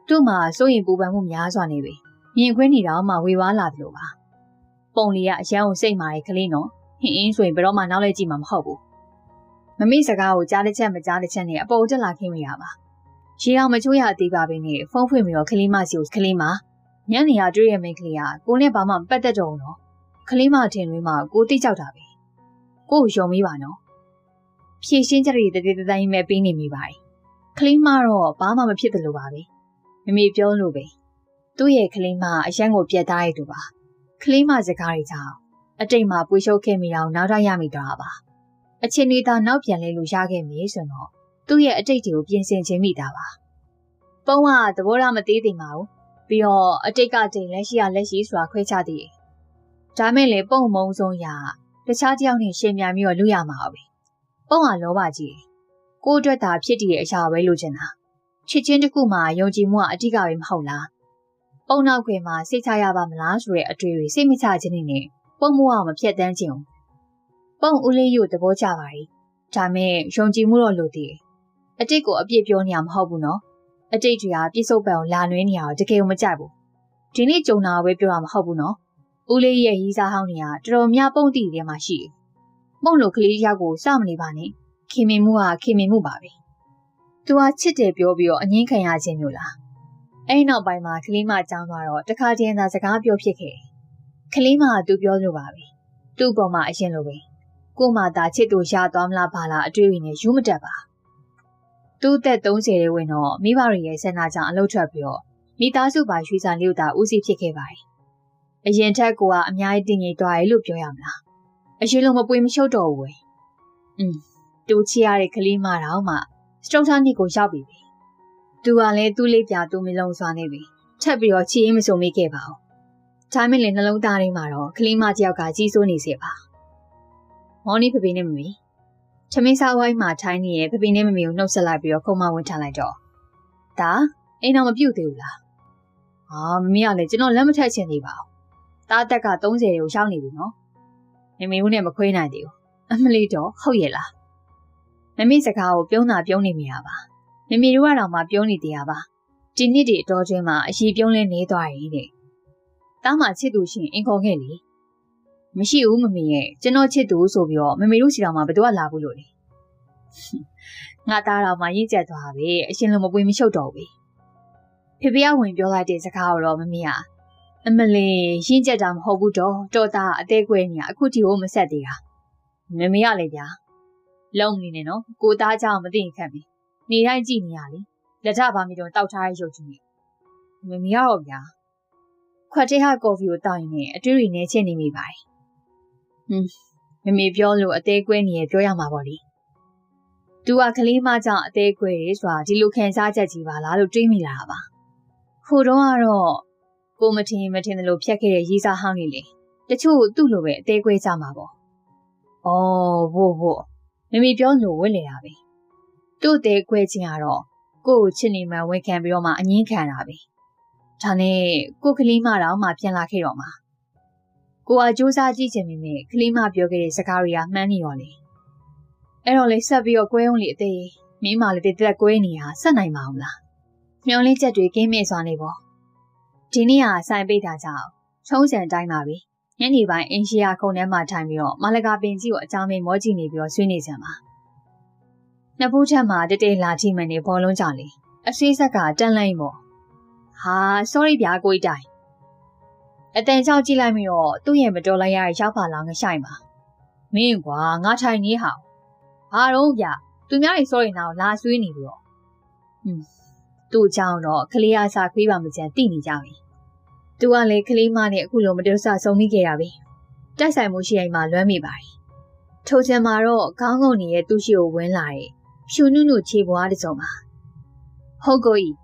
တို့မှာစိုးရင်ပူပန်မှုများစွာနေပြီ မြင်ကွင်းနေတော့မှဝေဝါးလာတယ်လို့ပါပုံလေးကအရန်ကိုစိတ်မာတဲ့ကလေးနော်ဟင်းအင်းဆိုရင်ဘယ်တော့မှနောက်လဲကြည့်မှာမဟုတ်ဘူးမမေစကားကိုကြားတစ်ချက်မကြားတစ်ချက်နဲ့အပေါ်တက်လာခင်းမိတာပါရေတော်မချိုးရသေးပါပဲနဲ့ဖုန်းဖွင့်ပြီးတော့ကလေးမစီကိုကလေးမညနေရတွေ့ရမိန်းကလေးကကိုနဲ့ဘာမှမပတ်သက်တော့ဘူးနော်ကလေးမထင်လွင်းမှကိုတိတ်ကြောက်တာပဲကိုကိုယုံမိပါနော်ဖြည့်ရှင်းချက်တွေတည်တည်တိုင်းပဲပြီးနေမိပါတယ်ကလေးမတော့ဘာမှမဖြစ်တယ်လို့ပါပဲမမေပြောလို့ပဲသူ့ရဲ့ကလေးမအရန်ကိုပြတ်သားရတူပါကလေးမစကားတွေကြောင့်အတိတ်မှာပွေရှုပ်ခဲ့မိအောင်နောက်ထပ်ရမိတော့ပါအချင်းလေးသားနောက်ပြန်လဲလို့ရခဲ့မည်ဆိုတော့သူ့ရဲ့အတိတ်တွေကိုပြင်ဆင်ခြင်းမိတာပါပုံကသဘောထားမသေးသေးပါဘူးပြီးတော့အတိတ်ကတိတ်လက်ရှိကလက်ရှိဆိုတာခွဲခြားသေးတယ်ဒါမဲ့လေပုံမုံဆုံးရတခြားတယောက်နဲ့ရှင်ပြန်ပြီးတော့လူရမှာပဲပုံကလောဘကြီးကိုအတွက်သာဖြစ်တည်တဲ့အရာပဲလို့ချင်တာချစ်ချင်းတစ်ခုမှယုံကြည်မှုကအဓိကပဲမဟုတ်လားပုံနောက်ခွေမှာစိတ်ချရပါမလားဆိုတဲ့အတွေ့အကြုံစိတ်မချခြင်းနဲ့ပုံမိုးအောင်မဖြတ်တန်းခြင်းပုံဦးလေးရုပ်သဘောကျပါ යි ဒါမဲ့ယုံကြည်မှုတော့လို့တည်အတိတ်ကိုအပြစ်ပြောနေရမဟုတ်ဘူးနော်အတိတ်တွေကပြစ်စုံပံကိုလာနှွေးနေရတော့တကယ်ကိုမကြိုက်ဘူးဒီနေ့ကြုံတာပဲပြောတာမဟုတ်ဘူးနော်ဦးလေးရဲ့ရီးစားဟောင်းတွေကတော်တော်များပုံတည်တယ်မှာရှိတယ်ပုံလို့ကလေးယောက်ကိုစမနေပါနဲ့ခင်မင်မှုကခင်မင်မှုပါပဲသူကချစ်တယ်ပြောပြီးတော့အငင်းခံရခြင်းမျိုးလားအဲ့နောက်ပိုင်းမှာကလေးမကြောင်းသွားတော့တခါတည်းသာစကားပြောဖြစ်ခဲ့ကလေးမကသူပြောလို့ပါပဲသူ့ပေါ်မှာအရင်လိုပဲကိုမသာချစ်သူရသွားမလားပါလားအတွေ့အကြုံနဲ့ယူမတက်ပါသူ့သက်30ရဲ့ဝင်တော့မိဘတွေရဲ့ဆန္ဒကြောင့်အလုပ်ထွက်ပြီးတော့မိသားစုပါရွှေစာလေးတို့သာဦးစီးဖြစ်ခဲ့ပါတယ်အရင်ထက်ကအများကြီးတင်ငိမ့်သွားတယ်လို့ပြောရမလားအရင်လိုမပွေမရှုပ်တော့ဘူးပဲသူချီရတဲ့ကလေးမတော်မှစတုတ်ထားနှစ်ကိုရောက်ပြီပဲသူကလည်းသူ့လေးပြသူ့မလုံးစွာနေပြီထပ်ပြီးတော့ချီရင်မစုံမိခဲ့ပါဘူးဒါမဲ့လည်းနှလုံးသားထဲမှာတော့ကလေးမတယောက်ကကြီးစိုးနေစေပါမော်နီဖေဖေနဲ့မမီချမင်းစားဝိုင်းမှာထိုင်းနေရဲ့ဖေဖေနဲ့မမီကိုနှုတ်ဆက်လိုက်ပြီးတော့ခုံမဝင်ထားလိုက်တော့ဒါအိမ်တော်မပြုတ်သေးဘူးလားမမီကလည်းကျွန်တော်လက်မထက်ချင်သေးပါဘူးတားတက်က30ကိုရောက်နေပြီနော်မမီဦးနဲ့မခွေးနိုင်သေးဘူးအမလီတော့ဟုတ်ရဲ့လားမမီစကားကိုပြုံးတာပြုံးနေမိတာပါမမီတို့ကတော့မှပြုံးနေသေးတာပါဒီနှစ်ဒီအတော်ကျွင်းမှာအရှိပြုံးလဲနေသွားရည်တဲ့တားမှချစ်သူရှင်အင်ခေါ်ခဲ့လေမရှိဘူးမမီရဲ့ကျွန်တော်ချစ်သူဆိုပြီးတော့မမီတို့စီတော်မှာဘယ်သူကလာဘူးလို့လေငါသားတော်မှရင့်ကျက်သွားပြီအရှင်လုံးမပွေမရှုပ်တော့ဘူးဖေဖေကဝင်ပြောလိုက်တဲ့စကားကိုတော့မမီကအမလီရင့်ကျက်တာမဟုတ်ဘူးတော့သားအသေးကွဲနေအခုဒီကိုမဆက်သေးတာမမီကလည်းဗျာလုံးနေနေနော်ကိုသားကြောင့်မသိခက်ပြီနေတိုင်းကြည့်နေရလေလက်ထပါမီတော့တောက်ထားရရုပ်ကြီးနေမမီကတော့ဗျာခွက်တဲ့ဟာကော်ဖီကိုတောက်ရင်လည်းအတွေ့အကြုံနဲ့ချင်းနေမိပါတယ်မမေပြောလို့အသေးကွဲနေရပြောရမှာပေါ့လေသူကကလေးမကြောင့်အသေးကွဲရဆိုတာဒီလိုခံစားချက်ကြီးပါလားလို့တွေးမိလာတာပါခိုတော့ကတော့ကိုမထင်တယ်လို့ဖြတ်ခဲ့တဲ့ရေးစားဟောင်းလေးလေတချို့သူ့လိုပဲအသေးကွဲကြမှာပေါ့ဘို့မမေပြောလို့ဝင့်လေတာပဲသူ့အသေးကွဲခြင်းကတော့ကို့ကိုချစ်နေမှဝန်ခံပြီးတော့မှအငင်းခံတာပဲဒါနဲ့ကိုကလေးမတော့မှပြန်လာခဲ့တော့မှာကိုကစူးစမ်းကြည့်ချင်မိနဲ့ကလေးမပြောခဲ့တဲ့စကားတွေကမှန်းနေရောလေအဲ့တော့လေဆက်ပြီးတော့ကွဲအောင်လေအသေးမင်းမလည်းတက်ကွဲနေရဆက်နိုင်မအောင်လားမျောလင်းချက်တွေကင်းမဲ့စွာနေပေါ့ဒီနေ့ကဆိုင်ပိတ်တာကြောင့်ချုံးစံတိုင်းပါပဲညနေပိုင်းအင်ရှီယာခုံထဲမှာထိုင်ပြီးတော့မလကာပင်ကြီးကိုအကြောင်းမင်းမောကြည့်နေပြီးတော့ဆွေးနေကြမှာနှစ်ဖူးချက်မှာတဲလာထိမှန်နေဘောလုံးကြောင့်လေအဆေးဆက်ကတန်းလိုက်ပေါ့sorry ဗျာကိုကြီးတိုင်အတန်ကြောက်ကြည့်လိုက်ပြီးတော့သူ့ရဲ့မတော်လိုက်ရတဲ့ရောက်ပါလောင်ငဆိုင်ပါမင်းကွာငါထိုင်နေဟာဘာတော့ဗျသူများတွေ sorry နာကိုလာဆွေးနေပြီးတော့သူ့အကြောင်းတော့ကလေးအားစာခွေးပါမကြံတိနေကြပြီသူကလေကလေးမနဲ့အခုလိုမတော်ဆဆုံမိခဲ့တာပဲတိုက်ဆိုင်မှုရှိရင်မှလွမ်းမိပါတယ်ထိုချင်မှာတော့ခေါင်းငုံနေတဲ့သူ့ရှိကိုဝင်လာတဲ့ဖြူနုနုခြေပွားတစ်စုံပါဟုတ်ကိုကြီး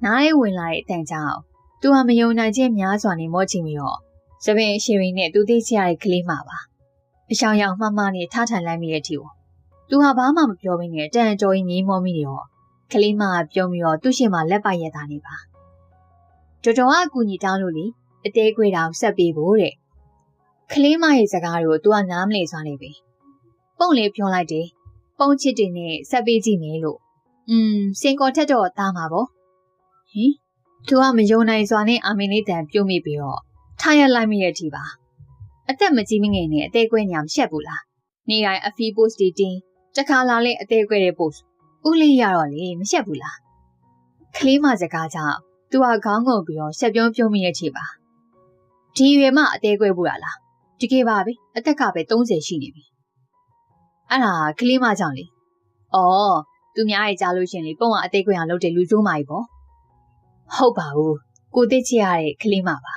နားရဲဝင်လာတဲ့အတန်ကြောင့်သူဟာမယုံနိုင်ခြင်းများစွာနဲ့မော့ချင်ပြီးတော့သပင်အရှိန်နဲ့သူသိချရတဲ့ကလေးမပါအရှောင်ရောင်မှမှနဲ့ထားထိုင်လိုက်မိတဲ့အထိကိုသူဟာဘာမှမပြောဘဲနဲ့တန်ကြော်ရင်ငေးမောမိနေတော့ကလေးမပြုံးပြီးတော့သူ့ရှေ့မှာလက်ပိုက်ရတာနေပါတော်တော်အကူညီတောင်းလို့လေအသေးခွေတောင်ဆက်ပေးဖို့တဲ့ကလေးမရဲ့စကားတွေကိုသူကနားမလည်စွာနေပြီပုံလေးပြောလိုက်တယ်ပုံချစ်တင်နဲ့ဆက်ပေးကြည့်မယ်လို့စင်ကော်ထက်တော့သားမှာပေါ့ဟင် သူကမယုံနိုင်စွာနဲ့အာမင်းလေးတန်ပြုံးမိပြီးတော့ထားရလိုက်မိရဲ့အထိပါအသက်မကြီးမငယ်နဲ့အသေးကွဲညာမရှက်ဘူးလားနေတိုင်းအဖီ post တီတင်းတခါလာလဲအသေးကွဲတဲ့ post ဦးလေးရတော့လေမရှက်ဘူးလားကလေးမစကားကြောင့်သူကခေါင်းငုံပြီးတော့ရှက်ပြုံးပြုံးမိရဲ့အထိပါဒီရွယ်မှအသေးကွဲဘူးလားတကယ်ပါပဲအသက်ကပဲ30ရှိနေပြီအဲ့ဒါကလေးမကြောင့်လေအော်သူများရဲ့ကြားလို့ရှင်လေပုံကအသေးကွဲအောင်လုပ်တယ်လူကျိုးမာကြီးပေါ့ဟုတ်ပါဘူးကိုသိချရတဲ့ကလေးမပါ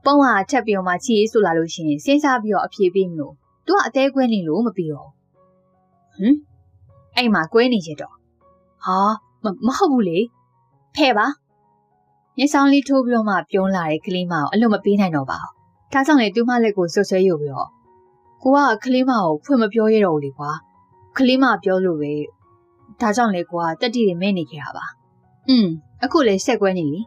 ပုံကထပ်ပြီးတော့မှချီးဆိုလာလို့ရှင်စဉ်းစားပြီးတော့အဖြေပေးမလို့သူကအသေးကွဲနေလို့မပြီးတော့အဲ့မှာကွဲနေရတော့ဟာမဟုတ်ဘူးလေဖဲ့ပါမျက်စောင်းလေးထိုးပြီးတော့မှပြုံးလာတဲ့ကလေးမကိုအလွတ်မပေးနိုင်တော့ပါဘူးဒါကြောင့်လေသူမလက်ကိုဆွဆွဲယူပြီးတော့ကိုကကလေးမကိုဖွင့်မပြောရတော့ဘူးလေကွာကလေးမပြောလို့ပဲဒါကြောင့်လေကိုကတက်တိတွေမဲ့နေခဲ့တာပါအခုလေဆက်ကွဲနေလေ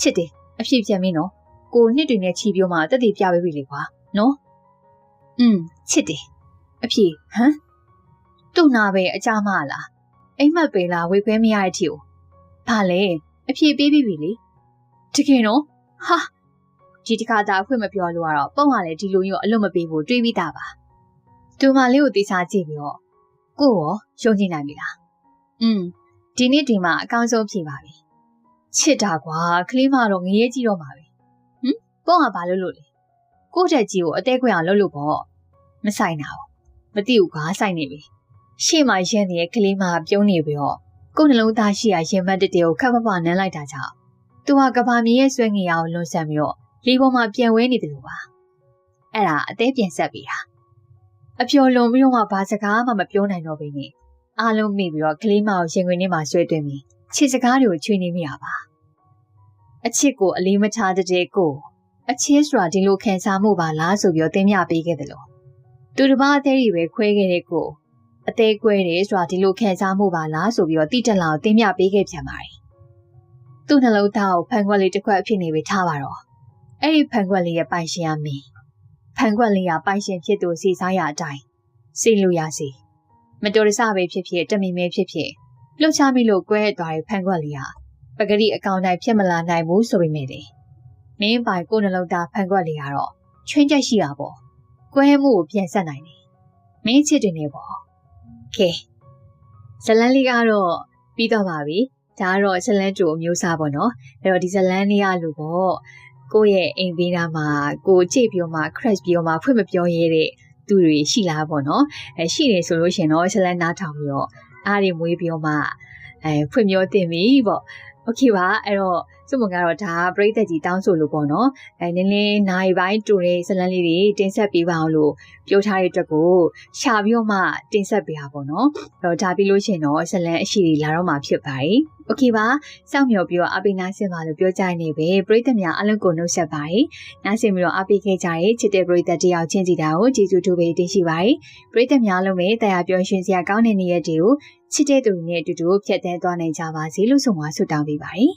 ချစ်တယ်အဖြစ်ပြန်မင်းနော်ကိုနှစ်တွေနဲ့ချီပြောမှတက်တိပြပေးပြီလေကွာနော်ချစ်တယ်အဖြစ်သူ့နာပဲအကြမလားအိမ်မက်ပင်လားဝေခွဲမရတဲ့အထီကိုဘာလဲအဖြစ်ပေးပြီလေတကယ်နော်ဟာဒီတခါသာအဖွင့်မပြောလို့ကတော့ပုံကလည်းဒီလိုမျိုးအလွတ်မပေးဖို့တွေးပြီးသားပါသူမလေးကိုတေချာကြည့်ပြီးတော့ကိုရောယုံကြည်နိုင်ပြီလားဒီနေ့ဒီမှာအကောင်းဆုံးဖြေပါပြီချစ်တာကွာကလေးမတော့ငရဲကြည့်တော့မှာပဲပုံကဘာလို့လဲကိုယ့်တက်ကြီးကိုအသေးခွင့်အောင်လုပ်လို့ပေါ့မဆိုင်တာဘူးမသိဘူးကွာဆိုင်နေပြီရှေ့မှာရက်နေတဲ့ကလေးမပြုံးနေပြီးတော့ကိုယ်နှလုံးသားရှိရာရင်မတ်တက်ကိုခက်ပနမ်းလိုက်တာကြောင့်သူကကဘာမြေရဲ့ဆွဲငင်ရအောင်လွန်ဆန်ပြီးတော့လေပေါ်မှာပြန်ဝဲနေတယ်လို့ပါအဲ့ဒါအသေးပြန်ဆက်ပြီးတာအပျော်လွန်ပြီးတော့မှဘာစကားမှမပြောနိုင်တော့ဘဲနဲ့အားလုံးမိပြီးတော့ကလေးမကိုရင်ခွင်ထဲမှာဆွဲသွင်းပြီးချစ်စကားတွေကိုချွေနေမိတာပါအချစ်ကိုအလေးမထားတဲ့ကိုအချစ်ဆိုတာဒီလိုခံစားမှုပါလားဆိုပြီးတော့သင်ပြပေးခဲ့တယ်လို့သူတစ်ပါးအသေးတွေပဲခွဲခဲ့တဲ့ကိုအသေးကွဲတယ်ဆိုတာဒီလိုခံစားမှုပါလားဆိုပြီးတော့တိတက်လာကိုသင်ပြပေးခဲ့ပြန်ပါတယ်သူ့နှလုံးသားကိုဖန်ခွက်လေးတစ်ခွက်အဖြစ်နေပြီးထားပါတော့အဲ့ဒီဖန်ခွက်လေးရဲ့ပိုင်ရှင်ရမင်းဖန်ခွက်လေးကပိုင်ရှင်ဖြစ်သူစီစားရအတိုင်းစီလူရစီမတော်တဆပဲဖြစ်ဖြစ်တမင်မဲဖြစ်ဖြစ်လှုပ်ရှားမိလို့ကွဲသွားတဲ့ဖန်ခွက်လေးဟာပဂတိအကောင်တိုင်းဖြစ်မလာနိုင်ဘူးဆိုပေမဲ့လေမင်းပိုင်ကိုနှလုံးသားဖန်ခွက်လေးကတော့ချွင်းချက်ရှိတာပေါ့ကွဲမှုကိုပြန်ဆက်နိုင်တယ်မင်းချစ်တယ်နေပေါ့ကဲဇလန်းလေးကတော့ပြီးတော့ပါပြီဒါကတော့ဇလန်းတူအမျိုးအစားပေါ့နော်အဲ့တော့ဒီဇလန်းလေးကလို့ပေါ့ကိုယ့်ရဲ့အိမ်ဘေးနားမှာကိုကြိတ်ပြီးမှ crash ပြီးမှဖွင့်မပြောရတဲ့သူတွေရှိလားပေါ့နော်ရှိတယ်ဆိုလို့ရှင်တော့ဇလန်းနားထောင်ပြီးတော့အားတွေမွေးပြီးမှဖွင့်ပြောတင်ပြီပေါ့โอเคပါအဲ့တော့စုမကတော့ဒါပရိသတ်ကြီးတောင်းဆိုလို့ပေါ့နော်နည်းနည်းနိုင်ပိုင်းတူတဲ့ဇလန်းလေးတွေတင်ဆက်ပေးပါအောင်လို့ပြောထားတဲ့အတွက်ကိုရှာပြီးတော့မှတင်ဆက်ပေးတာပေါ့နော်အဲ့တော့ဒါပြီးလို့ရှင်တော့ဇလန်းအရှိတွေလာတော့မှာဖြစ်ပါတယ်โอเคပါစောင့်မျှော်ပြီးတော့အပိနာဆင်ပါလို့ပြောကြနေပဲပရိသတ်များအလုံးကိုနှုတ်ဆက်ပါတယ်နားဆင်ပြီးတော့အပိခဲ့ကြတဲ့ချစ်တဲ့ပရိသတ်တယောက်ချင်းစီတာကိုကျေးဇူးတူပေးတင်ရှိပါတယ်ပရိသတ်များလုံးပဲတရားပြောရှင်စရာကောင်းတဲ့နေ့ရက်တွေကိုချစ်တဲ့သူတွေနဲ့အတူတူဖြတ်သန်းသွားနိုင်ကြပါစေလို့ဆုမွားဆုတောင်းပေးပါတယ်